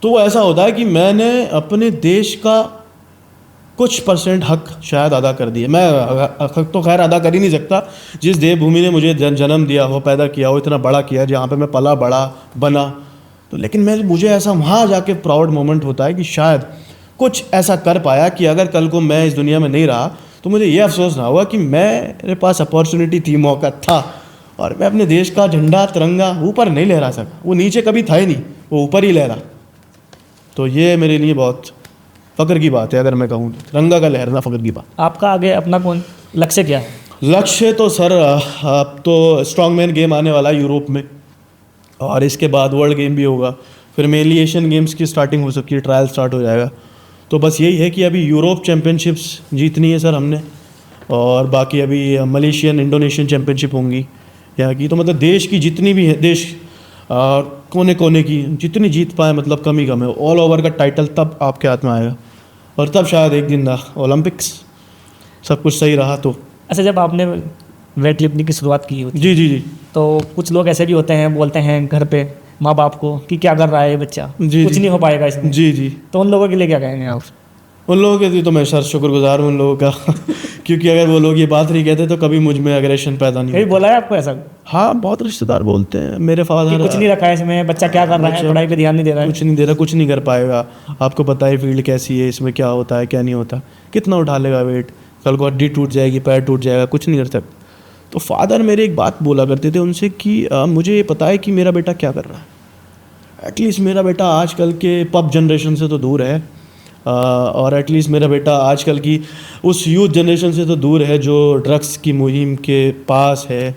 तो वो ऐसा होता है कि मैंने अपने देश का कुछ % हक शायद अदा कर दिए। मैं हक तो खैर अदा कर ही नहीं सकता, जिस देवभूमि ने मुझे जन्म दिया हो, पैदा किया हो, इतना बड़ा किया, जहाँ पे मैं पला बड़ा बना, तो लेकिन मुझे ऐसा वहाँ जाके प्राउड मोमेंट होता है कि शायद कुछ ऐसा कर पाया कि अगर कल को मैं इस दुनिया में नहीं रहा तो मुझे ये अफसोस ना हुआ कि मेरे पास अपॉर्चुनिटी थी, मौका था, और मैं अपने देश का झंडा तिरंगा ऊपर नहीं लहरा सका। वो नीचे कभी था ही नहीं, वो ऊपर ही लहरा। तो ये मेरे लिए बहुत फ़ख्र की बात है, अगर मैं कहूँ तो तिरंगा का लहरना फ़ख्र की बात। आपका आगे अपना कौन लक्ष्य क्या है? लक्ष्य तो सर अब तो स्ट्रॉन्गमैन गेम आने वाला है यूरोप में, और इसके बाद वर्ल्ड गेम भी होगा, फिर मेनली एशियन गेम्स की स्टार्टिंग हो सकती है, ट्रायल स्टार्ट हो जाएगा। तो बस यही है कि अभी यूरोप चैम्पियनशिप्स जीतनी है सर हमने, और बाकी अभी मलेशियन इंडोनेशियन चैम्पियनशिप होंगी यहाँ की। तो मतलब देश की जितनी भी है, देश कोने कोने की जितनी जीत पाए, मतलब कम ही कम है। ऑल ओवर का टाइटल तब आपके हाथ में आएगा, और तब शायद एक दिन ओलंपिक्स, सब कुछ सही रहा तो। अच्छा, जब आपने वेट लिफ्टिंग की शुरुआत की होती जी जी जी तो कुछ लोग ऐसे भी होते हैं, बोलते हैं घर पे माँ बाप को कि क्या कर रहा है ये बच्चा, जी, कुछ जी। नहीं हो पाएगा इसमें। जी जी। तो उन लोगों के लिए क्या कहेंगे आप? उन लोगों के लिए तो मैं सर शुक्रगुजार हूँ उन लोगों का क्योंकि अगर वो लोग ये बात नहीं कहते तो कभी मुझ में एग्रेशन पैदा नहीं कभी होता। बोला है आपको ऐसा हाँ, बहुत रिश्तेदार बोलते हैं, मेरे कि फादर कुछ नहीं रखा है इसमें, बच्चा क्या कर रहा है, पढ़ाई पे ध्यान नहीं दे रहा है? कुछ नहीं दे रहा, कुछ नहीं कर पाएगा, आपको पता है फील्ड कैसी है, इसमें क्या होता है क्या नहीं होता, कितना उठा लेगा वेट, कल को हड्डी टूट जाएगी, पैर टूट जाएगा, कुछ नहीं कर सकता। तो फादर मेरे एक बात बोला करते थे उनसे कि मुझे ये पता है कि मेरा बेटा क्या कर रहा है, एटलीस्ट मेरा बेटा आजकल के पब जनरेशन से तो दूर है, और एटलीस्ट मेरा बेटा आजकल की उस यूथ जनरेशन से तो दूर है जो ड्रग्स की मुहिम के पास है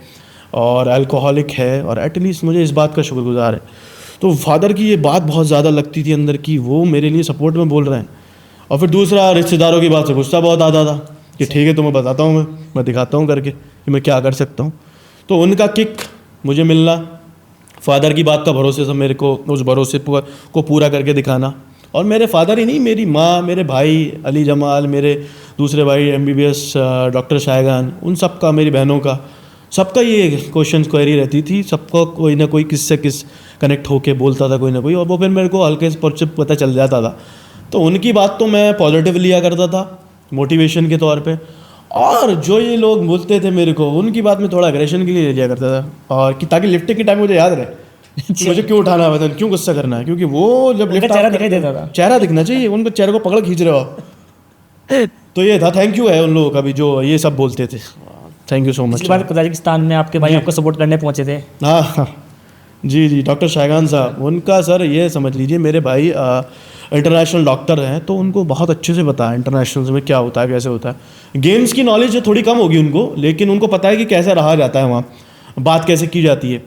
और अल्कोहलिक है, और एटलीस्ट मुझे इस बात का शुक्रगुजार है। तो फादर की ये बात बहुत ज़्यादा लगती थी अंदर की, वो मेरे लिए सपोर्ट में बोल रहे हैं। और फिर दूसरा, रिश्तेदारों की बात से गुस्सा बहुत आता था कि ठीक है तुम्हें बताता हूँ, मैं दिखाता हूँ करके कि मैं क्या कर सकता हूँ। तो उनका किक मुझे मिलना, फादर की बात का भरोसे से मेरे को उस भरोसे को पूरा करके दिखाना, और मेरे फादर ही नहीं, मेरी माँ, मेरे भाई अली जमाल, मेरे दूसरे भाई MBBS डॉक्टर शायगान, उन सब का, मेरी बहनों का, सबका ये क्वेश्चन क्वेरी रहती थी, सबको कोई ना कोई किस से किस कनेक्ट होके बोलता था कोई ना कोई, और वो फिर मेरे को हल्के से पता चल जाता था। तो उनकी बात तो मैं पॉजिटिव लिया करता था मोटिवेशन के तौर पे, और जो ये लोग बोलते थे मेरे को, उनकी बात में थोड़ा एग्रेशन के लिए ले लिया करता था, और कि ताकि लिफ्टिंग के टाइम मुझे याद रहे कि मुझे क्यों उठाना है वजन, क्यों गुस्सा करना है, क्योंकि वो जब उनका लिफ्ट चेहरा दिखाई देता था। चेहरा दिखना चाहिए, उनको चेहरे को पकड़ खींच रहे हो। तो ये था, थैंक यू है उन लोगों का भी जो ये सब बोलते थे, थैंक यू सो मच। पिछली बार कजाकिस्तान में आपके भाई आपको सपोर्ट करने पहुंचे थे, हाँ हाँ, जी डॉक्टर शाहगान साहब, उनका सर ये समझ लीजिए मेरे भाई इंटरनेशनल डॉक्टर हैं, तो उनको बहुत अच्छे से पता है इंटरनेशनल में क्या होता है, कैसे होता है। गेम्स की नॉलेज थोड़ी कम होगी उनको, लेकिन उनको पता है कि कैसे रहा जाता है वहाँ, बात कैसे की जाती है,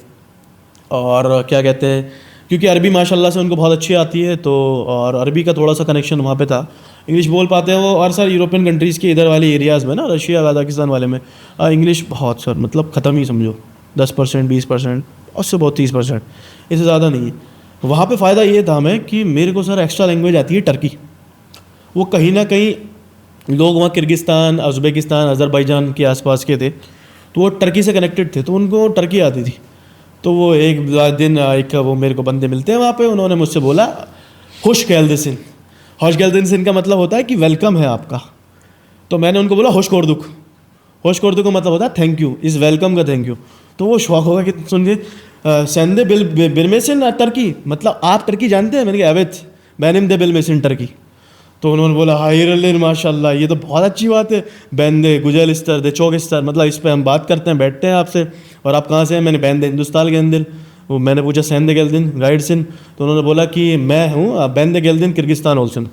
और क्या कहते हैं, क्योंकि अरबी माशाल्लाह से उनको बहुत अच्छी आती है, तो और अरबी का थोड़ा सा कनेक्शन वहाँ पे था। इंग्लिश बोल पाते हैं वो, और सर यूरोपियन कंट्रीज़ के इधर वाले एरियाज़ में ना, रशिया कजाकिस्तान वाले में इंग्लिश बहुत सर मतलब ख़त्म ही समझो, 10% 20%, उससे बहुत 30%, इससे ज़्यादा नहीं है। वहाँ पे फ़ायदा ये था हमें कि मेरे को सर एक्स्ट्रा लैंग्वेज आती है टर्की। वो कहीं ना कहीं लोग वहाँ किर्गिस्तान, उज़्बेकिस्तान, अज़रबैजान के आसपास के थे, तो वो टर्की से कनेक्टेड थे, तो उनको टर्की आती थी। तो वो एक दिन एक वो मेरे को बंदे मिलते हैं वहाँ पे, उन्होंने मुझसे बोला खुश गेल्दिसिन। होश गेल्दिसिन का मतलब होता है कि वेलकम है आपका। तो मैंने उनको बोला होश कोर्दुक। होश कोर्दुक का मतलब होता है थैंक यू, इस वेलकम का थैंक यू। तो वो शौक होगा कि सुन के सेंदे बिल बिलमेसिन टर्की, मतलब आप टर्की जानते हैं? मैंने कहा एवेत बैनिम दे बिलमेसिन टर्की। तो उन्होंने बोला हायरलिन माशाल्लाह, ये तो बहुत अच्छी बात है। बैंदे गुजल स्तर दे चौक स्तर, मतलब इस पर हम बात करते हैं, बैठते हैं आपसे, और आप कहाँ से हैं? मैंने बैंदे हिंदुस्तान के अंदर। वो मैंने पूछा सेंदे गेल्दिन गाइड सिन, तो उन्होंने बोला कि मैं हूँ बैंदे गेल्दिन किर्गिस्तान ओल्सन,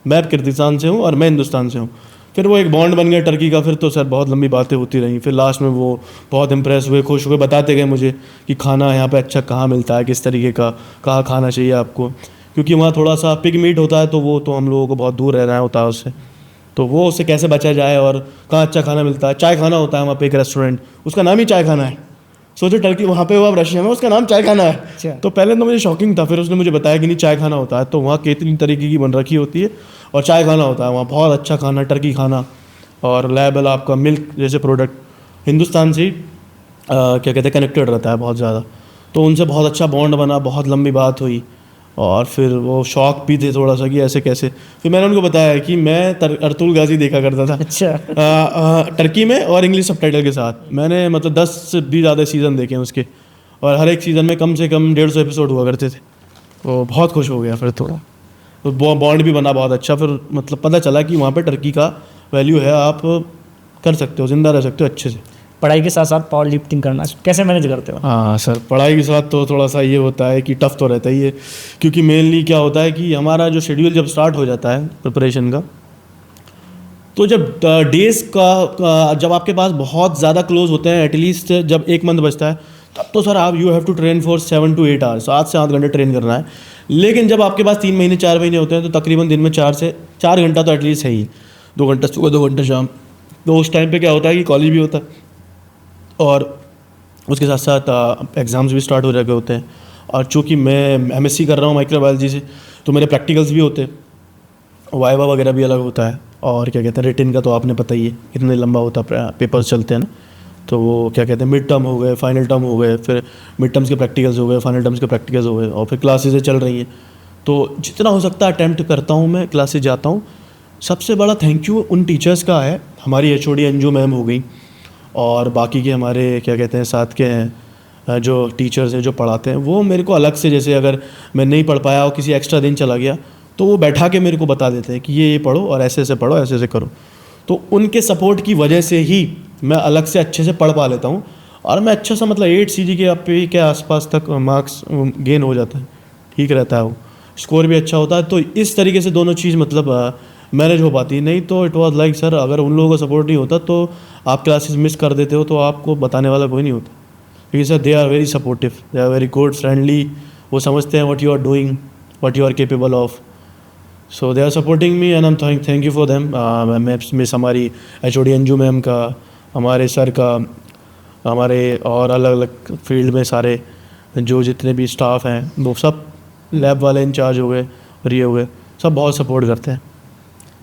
मैं किर्गिस्तान से हूँ और मैं हिंदुस्तान से हूँ। फिर वो एक बॉन्ड बन गया टर्की का। फिर तो सर बहुत लंबी बातें होती रहीं। फिर लास्ट में वो बहुत इम्प्रेस हुए, खुश हुए, बताते गए मुझे कि खाना यहाँ पे अच्छा कहाँ मिलता है, किस तरीके का, कहाँ खाना चाहिए आपको, क्योंकि वहाँ थोड़ा सा पिग मीट होता है, तो वो तो हम लोगों को बहुत दूर रहना होता है उससे, तो वो उससे कैसे बचा जाए और कहाँ अच्छा खाना मिलता है। चाय खाना होता है वहाँ पे एक रेस्टोरेंट, उसका नाम ही चाय खाना है। सोचो टर्की वहाँ पे, वो अब रशिया में, उसका नाम चाय खाना है। तो पहले तो मुझे शॉकिंग था, फिर उसने मुझे बताया कि नहीं चाय खाना होता है, तो वहाँ कितनी तरीके की बन रखी होती है और चाय खाना होता है वहाँ, बहुत अच्छा खाना टर्की खाना। और लेबल आपका मिल्क जैसे प्रोडक्ट हिंदुस्तान से क्या कहते हैं कनेक्टेड रहता है बहुत ज़्यादा, तो उनसे बहुत अच्छा बॉन्ड बना, बहुत लंबी बात हुई। और फिर वो शौक भी थे थोड़ा सा कि ऐसे कैसे। फिर मैंने उनको बताया कि मैं अर्तुल गाजी देखा करता था अच्छा टर्की में, और इंग्लिश सबटाइटल के साथ। मैंने मतलब 10 से भी ज़्यादा सीज़न देखे हैं उसके, और हर एक सीज़न में कम से कम 150 एपिसोड हुआ करते थे। तो बहुत खुश हो गया फिर थोड़ा, तो बॉन्ड भी बना बहुत अच्छा। फिर मतलब पता चला कि वहाँ पे टर्की का वैल्यू है, आप कर सकते हो, ज़िंदा रह सकते हो अच्छे से। पढ़ाई के साथ साथ पावर लिफ्टिंग करना कैसे मैनेज करते हो? हाँ सर, पढ़ाई के साथ तो थोड़ा सा ये होता है कि टफ़ तो रहता ही है, क्योंकि मेनली क्या होता है कि हमारा जो शेड्यूल जब स्टार्ट हो जाता है प्रिपरेशन का, तो जब डेज़ का जब आपके पास बहुत ज़्यादा क्लोज होते हैं, एटलीस्ट जब एक मंथ बचता है, तब तो सर आप you have to train for 7 to 8 hours, 7 से 8 घंटे ट्रेन करना है। लेकिन जब आपके पास 3 महीने 4 महीने होते हैं, तो तकरीबन दिन में 4 घंटा तो एटलीस्ट है ही, 2 घंटा सुबह 2 घंटा शाम। तो उस टाइम पे क्या होता है कि कॉलेज भी होता है, और उसके साथ साथ एग्ज़ाम्स भी स्टार्ट हो रखे होते हैं। और चूँकि मैं MSc कर रहा हूँ माइक्रोबायोलॉजी से, तो मेरे प्रैक्टिकल्स भी होते हैं, वाइवा वगैरह भी अलग होता है, और क्या कहते हैं रिटिन का तो आपने पता ही है कितने लंबा होता है, पेपर्स चलते हैं ना। तो वो क्या कहते हैं मिड टर्म हो गए, फाइनल टर्म हो गए, फिर मिड टर्म्स के प्रैक्टिकल्स हो गए, फाइनल टर्म्स के प्रैक्टिकल्स हो गए, और फिर क्लासेज चल रही हैं। तो जितना हो सकता है अटैम्प्ट करता हूँ मैं, क्लासेज जाता हूँ। सबसे बड़ा थैंक यू उन टीचर्स का है, हमारी HOD अंजू मैम हो गई, और बाकी के हमारे क्या कहते हैं साथ के हैं जो टीचर्स हैं जो पढ़ाते हैं, वो मेरे को अलग से, जैसे अगर मैं नहीं पढ़ पाया और किसी एक्स्ट्रा दिन चला गया, तो वो बैठा के मेरे को बता देते हैं कि ये पढ़ो और ऐसे ऐसे पढ़ो, ऐसे ऐसे करो। तो उनके सपोर्ट की वजह से ही मैं अलग से अच्छे से पढ़ पा लेता हूँ, और मैं अच्छा सा मतलब 8 CG के आसपास तक मार्क्स गेन हो जाता है, ठीक रहता है, वो स्कोर भी अच्छा होता है। तो इस तरीके से दोनों चीज़ मतलब मैनेज हो पाती है। नहीं तो इट वाज लाइक सर, अगर उन लोगों का सपोर्ट नहीं होता तो आप क्लासेस मिस कर देते हो, तो आपको बताने वाला कोई नहीं होता, क्योंकि sir they are very supportive, they are very good, friendly, वो समझते हैं what you are doing, what you are capable of. So they are supporting me and I am thank you for them. Miss हमारी HOD Anju ma'am का, हमारे sir का, हमारे और अलग अलग फील्ड में सारे जो जितने भी स्टाफ हैं, वो सब लैब वाले इंचार्ज हो गए और ये हो गए, सब बहुत सपोर्ट करते हैं।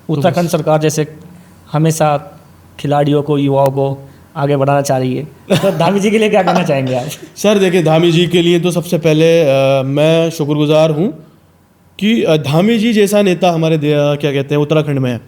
उत्तराखंड सरकार जैसे हमेशा खिलाड़ियों को, युवाओं को आगे बढ़ाना चाह रही है, तो धामी जी के लिए क्या कहना चाहेंगे आप? सर देखिए, धामी जी के लिए तो सबसे पहले मैं शुक्रगुजार हूँ कि धामी जी जैसा नेता हमारे क्या कहते हैं उत्तराखंड में है।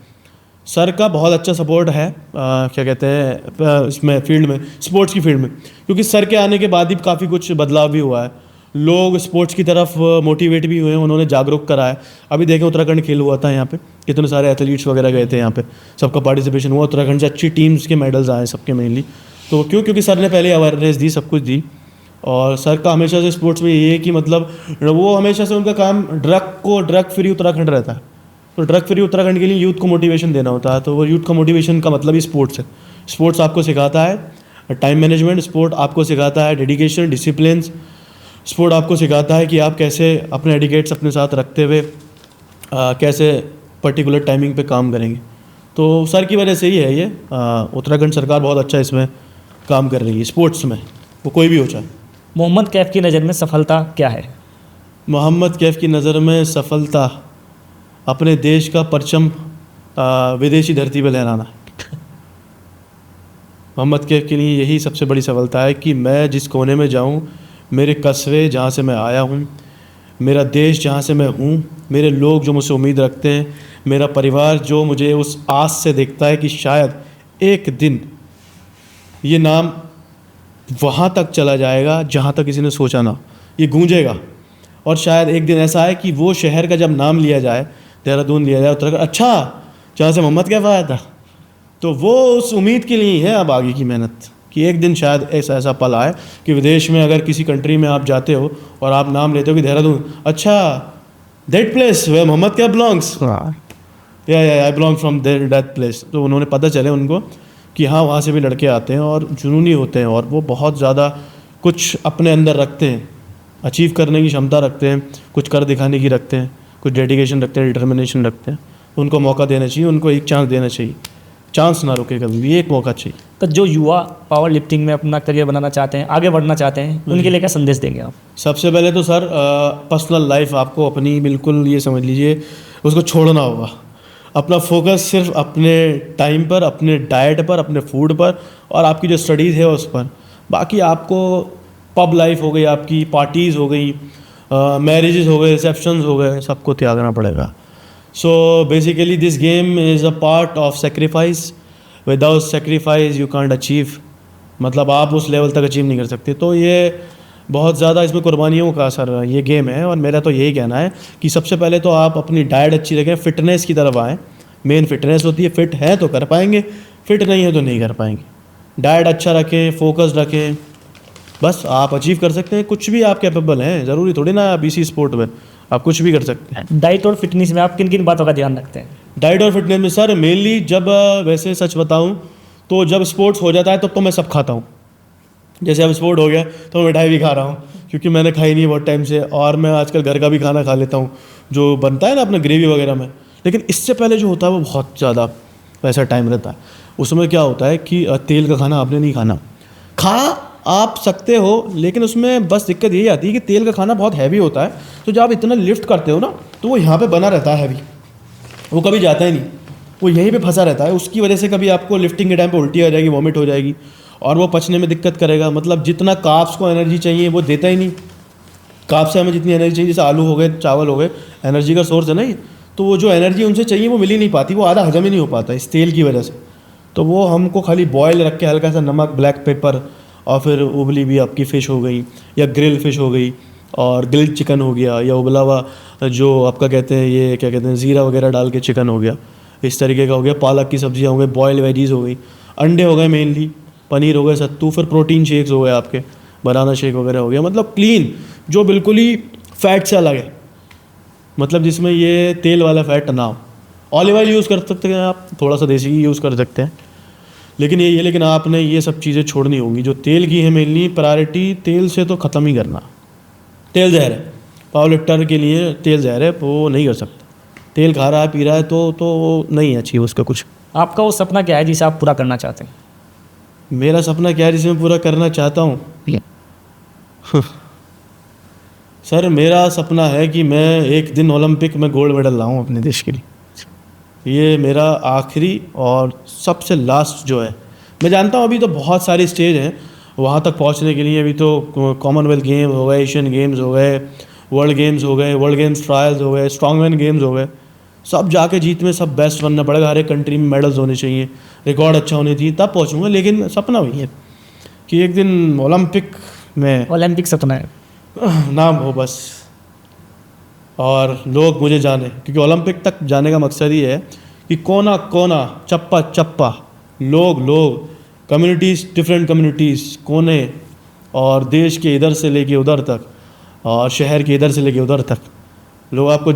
सर का बहुत अच्छा सपोर्ट है क्या कहते हैं इसमें फील्ड में, स्पोर्ट्स की फील्ड में, क्योंकि सर के आने के बाद ही काफ़ी कुछ बदलाव भी हुआ है, लोग स्पोर्ट्स की तरफ मोटिवेट भी हुए हैं, उन्होंने जागरूक करा है। अभी देखें उत्तराखंड खेल हुआ था यहाँ पे, कितने सारे एथलीट्स वगैरह गए थे यहाँ पे, सबका पार्टिसिपेशन हुआ, उत्तराखंड से अच्छी टीम्स के मेडल्स आए सबके मेनली। तो क्योंकि सर ने पहले अवेयरनेस दी, सब कुछ दी, और सर का हमेशा से स्पोर्ट्स में ये है कि मतलब वो हमेशा से उनका काम ड्रग फ्री उत्तराखंड रहता है। तो ड्रग फ्री उत्तराखंड के लिए यूथ को मोटिवेशन देना होता है। तो वो यूथ का मोटिवेशन का मतलब ही स्पोर्ट्स है। स्पोर्ट्स आपको सिखाता है टाइम मैनेजमेंट, स्पोर्ट आपको सिखाता है डेडिकेशन, डिसिप्लिन, स्पोर्ट आपको सिखाता है कि आप कैसे अपने एडिकेट्स अपने साथ रखते हुए कैसे पर्टिकुलर टाइमिंग पे काम करेंगे। तो सर की वजह से ही है ये। उत्तराखंड सरकार बहुत अच्छा इसमें काम कर रही है स्पोर्ट्स में, वो कोई भी हो चाहे। मोहम्मद कैफ की नज़र में सफलता क्या है? मोहम्मद कैफ की नज़र में सफलता अपने देश का परचम विदेशी धरती पर लहराना। मोहम्मद कैफ के लिए यही सबसे बड़ी सफलता है कि मैं जिस कोने में जाऊं, मेरे कस्बे जहां से मैं आया हूं, मेरा देश जहां से मैं हूं, मेरे लोग जो मुझसे उम्मीद रखते हैं, मेरा परिवार जो मुझे उस आस से देखता है कि शायद एक दिन ये नाम वहाँ तक चला जाएगा जहाँ तक किसी ने सोचा ना, ये गूंजेगा। और शायद एक दिन ऐसा है कि वो शहर का जब नाम लिया जाए, देहरादून लिया जाए, उत्तराखंड, अच्छा जहाँ से मोहम्मद कैफ आया था, तो वो उस उम्मीद के लिए ही है अब आगे की मेहनत कि एक दिन शायद ऐसा पल आए कि विदेश में अगर किसी कंट्री में आप जाते हो और आप नाम लेते हो कि देहरादून, अच्छा that place where Mohammad Kaif belongs, या I belong from that place. तो उन्होंने पता चले उनको कि हाँ वहाँ से भी लड़के आते हैं और जुनूनी होते हैं और वो बहुत ज़्यादा कुछ अपने अंदर रखते हैं, अचीव करने की क्षमता रखते हैं, कुछ कर दिखाने की रखते हैं, कुछ डेडिकेशन रखते हैं, डिटर्मिनेशन रखते हैं। उनको मौका देना चाहिए, उनको एक चांस देना चाहिए, चांस ना रुके कभी भी, एक मौका चाहिए। तो जो युवा पावर लिफ्टिंग में अपना करियर बनाना चाहते हैं, आगे बढ़ना चाहते हैं, उनके लिए क्या संदेश देंगे आप? सबसे पहले तो सर पर्सनल लाइफ आपको अपनी बिल्कुल ये समझ लीजिए उसको छोड़ना होगा। अपना फोकस सिर्फ अपने टाइम पर, अपने डाइट पर, अपने फूड पर और आपकी जो स्टडीज़ है उस पर। बाकी आपको पब लाइफ हो गई, आपकी पार्टीज़ हो गई, मैरिजेस हो गए, रिसेप्शंस हो गए, सबको त्यागना पड़ेगा। So basically this game is a part of sacrifice. Without sacrifice you can't achieve, मतलब आप उस लेवल तक अचीव नहीं कर सकते। तो ये बहुत ज़्यादा इसमें कुर्बानियों का सर ये गेम है। और मेरा तो यही कहना है कि सबसे पहले तो आप अपनी डाइट अच्छी रखें, फिटनेस की तरफ आएँ। मेन फिटनेस होती है, फिट है तो कर पाएंगे, फिट नहीं है तो नहीं कर पाएंगे। डाइट अच्छा रखें, फोकस रखें, बस आप अचीव कर सकते हैं। कुछ भी आप कैपेबल हैं, ज़रूरी थोड़ी ना आप इसी स्पोर्ट में आप कुछ भी कर सकते हैं। डाइट और फिटनेस में आप किन किन बातों का ध्यान रखते हैं? डाइट और फिटनेस में सर मेनली जब वैसे सच बताऊं तो जब स्पोर्ट्स हो जाता है तब तो मैं सब खाता हूं। जैसे अब स्पोर्ट हो गया तो मैं मिठाई भी खा रहा हूँ क्योंकि मैंने खाई नहीं बहुत टाइम से। और मैं आजकल घर का भी खाना खा लेता हूँ जो बनता है ना अपने ग्रेवी वगैरह में। लेकिन इससे पहले जो होता है वो बहुत ज़्यादा वैसा टाइम रहता है। उसमें क्या होता है कि तेल का खाना आपने नहीं खाना, खा आप सकते हो, लेकिन उसमें बस दिक्कत यही आती है कि तेल का खाना बहुत हैवी होता है। तो जब आप इतना लिफ्ट करते हो ना तो वो यहाँ पे बना रहता है हैवी, वो कभी जाता ही नहीं, वो यहीं पे फंसा रहता है। उसकी वजह से कभी आपको लिफ्टिंग के टाइम पे उल्टी आ जाएगी, वॉमिट हो जाएगी और वो पचने में दिक्कत करेगा। मतलब जितना कार्ब्स को एनर्जी चाहिए वो देता ही नहीं। कार्ब्स से हमें जितनी एनर्जी चाहिए, जैसे आलू हो गए, चावल हो गए, एनर्जी का सोर्स है ना ये, तो वो जो एनर्जी उनसे चाहिए वो मिल ही नहीं पाती, वो आधा हजम ही नहीं हो पाता इस तेल की वजह से। तो वो हमको खाली बॉयल रख के हल्का सा नमक, ब्लैक पेपर और फिर उबली भी आपकी फ़िश हो गई या ग्रिल फ़िश हो गई और ग्रिल्ड चिकन हो गया या उबला हुआ जो आपका कहते हैं ये क्या कहते हैं ज़ीरा वगैरह डाल के चिकन हो गया, इस तरीके का हो गया। पालक की सब्जियाँ हो गई, बॉयल वेजीज़ हो गई, अंडे हो गए मेनली, पनीर हो गए, सत्तू, फिर प्रोटीन शेक्स हो गए आपके, बनाना शेक वगैरह हो गया। मतलब क्लीन जो बिल्कुल ही फैट से अलग है, मतलब जिसमें ये तेल वाला फैट ना हो। ऑलिव ऑयल यूज़ कर सकते हैं आप, थोड़ा सा देसी घी यूज़ कर सकते हैं, लेकिन ये लेकिन आपने ये सब चीज़ें छोड़नी होंगी। जो तेल की है मेनली प्रायोरिटी, तेल से तो ख़त्म ही करना। तेल जहर है, पावर लिफ्टर के लिए तेल जहर है, वो नहीं कर सकता। तेल खा रहा है, पी रहा है तो नहीं अच्छी उसका कुछ। आपका वो सपना क्या है जिसे आप पूरा करना चाहते हैं? मेरा सपना क्या है जिसे मैं पूरा करना चाहता हूँ? सर मेरा सपना है कि मैं एक दिन ओलंपिक में गोल्ड मेडल लाऊं अपने देश के लिए। ये मेरा आखिरी और सबसे लास्ट जो है। मैं जानता हूँ अभी तो बहुत सारी स्टेज हैं वहाँ तक पहुँचने के लिए। अभी तो कॉमनवेल्थ गेम हो गए, एशियन गेम्स हो गए, वर्ल्ड गेम्स हो गए, वर्ल्ड गेम्स ट्रायल्स हो गए, स्ट्रॉन्गमैन गेम्स हो गए, सब जाके जीत में सब बेस्ट बनना पड़ेगा। हर एक कंट्री में मेडल्स होने चाहिए, रिकॉर्ड अच्छा होने चाहिए, तब पहुँचूँगा। लेकिन सपना वही है कि एक दिन ओलंपिक में, ओलंपिक सपना है, नाम हो बस और लोग मुझे जाने। क्योंकि ओलंपिक तक जाने का मकसद ही है कि कोना कोना, चप्पा चप्पा, लोग कम्युनिटीज़, डिफरेंट कम्युनिटीज़, कोने और देश के इधर से लेके उधर तक और शहर के इधर से लेके उधर तक लोग आपको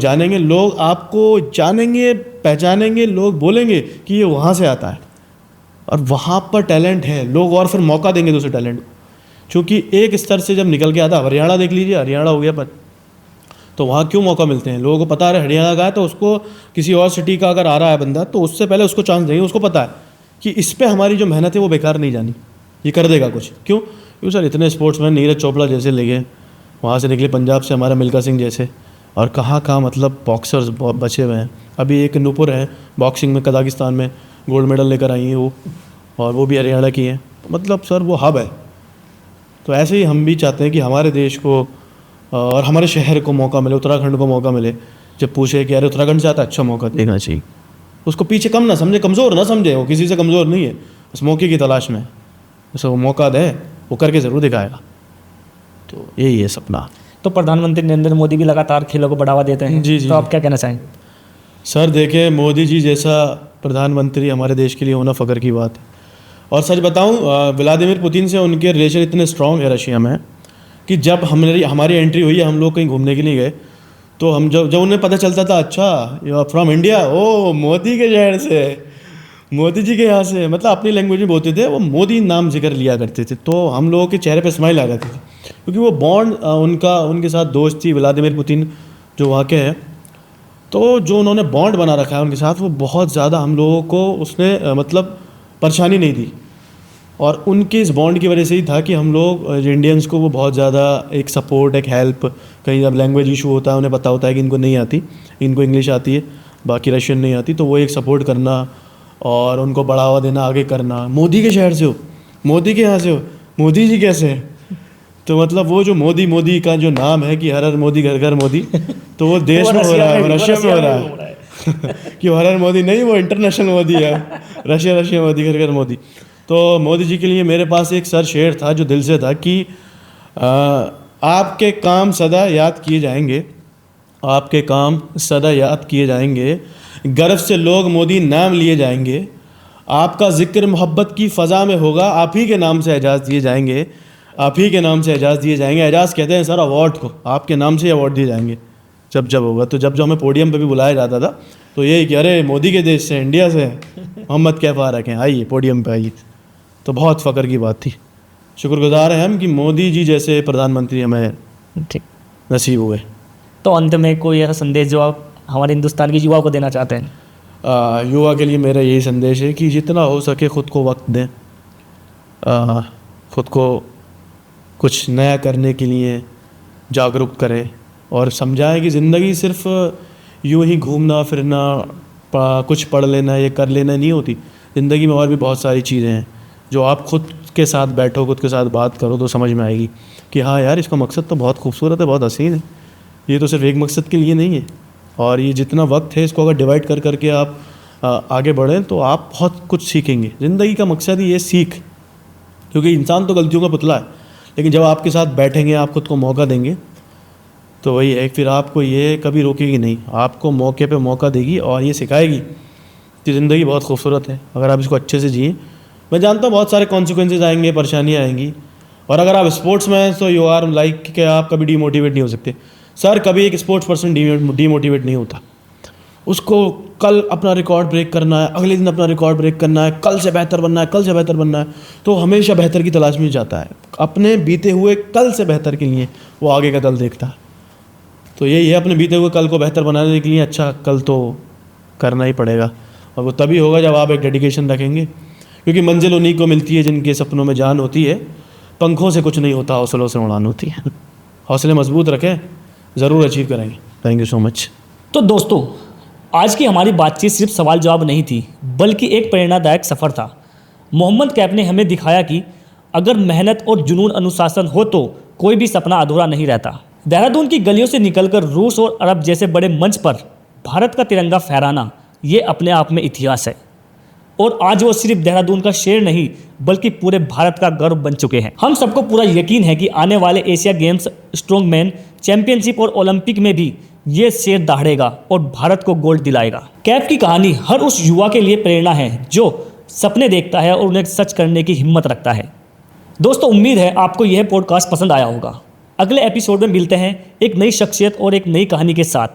जानेंगे, पहचानेंगे, लोग बोलेंगे कि ये वहाँ से आता है और वहाँ पर टैलेंट है लोग, और फिर मौका देंगे दूसरे टैलेंट को। क्योंकि एक स्तर से जब निकल के आता, हरियाणा देख लीजिए, हरियाणा हो गया पर, तो वहाँ क्यों मौका मिलते हैं लोगों को? पता है हरियाणा का है तो उसको किसी और सिटी का अगर आ रहा है बंदा तो उससे पहले उसको चांस देंगे। उसको पता है कि इस पे हमारी जो मेहनत है वो बेकार नहीं जानी, ये कर देगा कुछ। क्यों सर इतने स्पोर्ट्समैन नीरज चोपड़ा जैसे ले गए, वहाँ से निकले पंजाब से हमारा मिल्खा सिंह जैसे, और कहाँ मतलब बॉक्सर्स बचे हुए हैं। अभी एक नूपुर है बॉक्सिंग में, कजाकिस्तान में गोल्ड मेडल लेकर आई हैं वो, और वो भी हरियाणा की हैं। मतलब सर वो हब है। तो ऐसे ही हम भी चाहते हैं कि हमारे देश को और हमारे शहर को मौका मिले, उत्तराखंड को मौका मिले। जब पूछे कि अरे उत्तराखंड से आता, अच्छा मौका देना चाहिए उसको, पीछे कम ना समझे, कमज़ोर ना समझे, वो किसी से कमज़ोर नहीं है, बस मौके की तलाश में। उसे वो मौका दे, वो करके ज़रूर दिखाएगा। तो यही है सपना। तो प्रधानमंत्री नरेंद्र मोदी भी लगातार खेलों को बढ़ावा देते हैं। जी। तो आप क्या कहना चाहेंगे? सर देखिए, मोदी जी जैसा प्रधानमंत्री हमारे देश के लिए होना फ़ख्र की बात है। और सच बताऊं, व्लादिमीर पुतिन से उनके रिलेशन इतने स्ट्रॉन्ग है रशिया में कि जब हमारी एंट्री हुई है, हम लोग कहीं घूमने के लिए गए, तो हम जब उन्हें पता चलता था, अच्छा यू आर फ्रॉम इंडिया, ओ मोदी के शहर से, मोदी जी के यहाँ से, मतलब अपनी लैंग्वेज में बोलते थे, वो मोदी नाम जिक्र लिया करते थे। तो हम लोगों के चेहरे पे स्माइल आ जाती थी, क्योंकि वो बॉन्ड उनके साथ दोस्ती, व्लादिमीर पुतिन जो वहाँ के हैं, तो जो उन्होंने बॉन्ड बना रखा है उनके साथ, वो बहुत ज़्यादा हम लोगों को उसने मतलब परेशानी नहीं दी। और उनके इस बॉन्ड की वजह से ही था कि हम लोग इंडियंस को वो बहुत ज़्यादा एक सपोर्ट, एक हेल्प, कहीं जब लैंग्वेज इशू होता है, उन्हें पता होता है कि इनको नहीं आती, इनको इंग्लिश आती है, बाकी रशियन नहीं आती, तो वो एक सपोर्ट करना और उनको बढ़ावा देना, आगे करना। मोदी के शहर से हो, मोदी के यहाँ से हो, मोदी जी कैसे हैं? तो मतलब वो जो मोदी का जो नाम है कि हर हर मोदी घर घर मोदी, तो वो देश में हो रहा है, रशिया में हो रहा है कि हर हर मोदी नहीं, वो इंटरनेशनल मोदी है, रशिया मोदी, घर घर मोदी। तो मोदी जी के लिए मेरे पास एक सर शेर था जो दिल से था कि आपके काम सदा याद किए जाएंगे, आपके काम सदा याद किए जाएंगे, गर्व से लोग मोदी नाम लिए जाएंगे, आपका जिक्र मोहब्बत की फ़ज़ा में होगा, आप ही के नाम से एजाज़ दिए जाएंगे, आप ही के नाम से एजाज़ दिए जाएंगे। एजाज़ कहते हैं सर अवार्ड को, आपके नाम से अवार्ड दिए जाएंगे जब होगा। तो जब हमें पोडियम पे भी बुलाया जाता था तो यही कि अरे मोदी के देश से, इंडिया से मोहम्मद कैफ आ रखे हैं, आइए पोडियम पे आइए। तो बहुत फ़ख्र की बात थी। शुक्रगुजार हैं हम कि मोदी जी जैसे प्रधानमंत्री हमें ठीक, नसीब हुए। तो अंत में कोई ऐसा संदेश जो आप हमारे हिंदुस्तान के युवाओं को देना चाहते हैं? युवा के लिए मेरा यही संदेश है कि जितना हो सके ख़ुद को वक्त दें, ख़ुद को कुछ नया करने के लिए जागरूक करें और समझाएं कि ज़िंदगी सिर्फ यूँ ही घूमना फिरना, कुछ पढ़ लेना, ये कर लेना नहीं होती। ज़िंदगी में और भी बहुत सारी चीज़ें हैं जो आप खुद के साथ बैठो, खुद के साथ बात करो तो समझ में आएगी कि हाँ यार, इसका मकसद तो बहुत खूबसूरत है, बहुत हसीन है, ये तो सिर्फ एक मकसद के लिए नहीं है। और ये जितना वक्त है इसको अगर डिवाइड कर करके आप आगे बढ़ें तो आप बहुत कुछ सीखेंगे। ज़िंदगी का मकसद ही ये सीख, क्योंकि इंसान तो गलतियों का पुतला है, लेकिन जब आपके साथ बैठेंगे, आप खुद को मौका देंगे, तो वही है, फिर आपको ये कभी रोकेगी नहीं, आपको मौके पे मौका देगी और ये सिखाएगी कि ज़िंदगी बहुत खूबसूरत है अगर आप इसको अच्छे से जिए। मैं जानता हूँ बहुत सारे कॉन्सिक्वेंसेज आएंगे, परेशानियाँ आएंगी, और अगर आप स्पोर्ट्स में हैं तो यू आर लाइक कि आप कभी डीमोटिवेट नहीं हो सकते। सर कभी एक स्पोर्ट्स पर्सन डीमोटिवेट नहीं होता, उसको कल अपना रिकॉर्ड ब्रेक करना है, अगले दिन अपना रिकॉर्ड ब्रेक करना है, कल से बेहतर बनना है, कल से बेहतर बनना है, तो हमेशा बेहतर की तलाश में जाता है। अपने बीते हुए कल से बेहतर के लिए वो आगे का कल देखता है। तो यही है, अपने बीते हुए कल को बेहतर बनाने के लिए अच्छा कल तो करना ही पड़ेगा, और वो तभी होगा जब आप एक डेडिकेशन रखेंगे, क्योंकि मंजिल उन्हीं को मिलती है जिनके सपनों में जान होती है। पंखों से कुछ नहीं होता, हौसलों से उड़ान होती है। हौसले मजबूत रखें, ज़रूर अचीव करेंगे। Thank you so much. तो दोस्तों, आज की हमारी बातचीत सिर्फ सवाल जवाब नहीं थी, बल्कि एक प्रेरणादायक सफ़र था। मोहम्मद कैफ ने हमें दिखाया कि अगर मेहनत और जुनून, अनुशासन हो तो कोई भी सपना अधूरा नहीं रहता। देहरादून की गलियों से निकलकर रूस और अरब जैसे बड़े मंच पर भारत का तिरंगा फहराना, ये अपने आप में इतिहास है। और आज वो सिर्फ देहरादून का शेर नहीं, बल्कि पूरे भारत का गर्व बन चुके हैं। हम सबको पूरा यकीन है कि आने वाले एशिया गेम्स, स्ट्रॉन्गमैन चैंपियनशिप और ओलंपिक में भी ये शेर दहाड़ेगा और भारत को गोल्ड दिलाएगा। कैफ की कहानी हर उस युवा के लिए प्रेरणा है जो सपने देखता है और उन्हें सच करने की हिम्मत रखता है। दोस्तों उम्मीद है आपको यह पॉडकास्ट पसंद आया होगा। अगले एपिसोड में मिलते हैं एक नई शख्सियत और एक नई कहानी के साथ।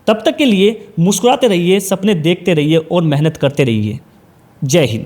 तब तक के लिए मुस्कुराते रहिए, सपने देखते रहिए और मेहनत करते रहिए। जय हिंद।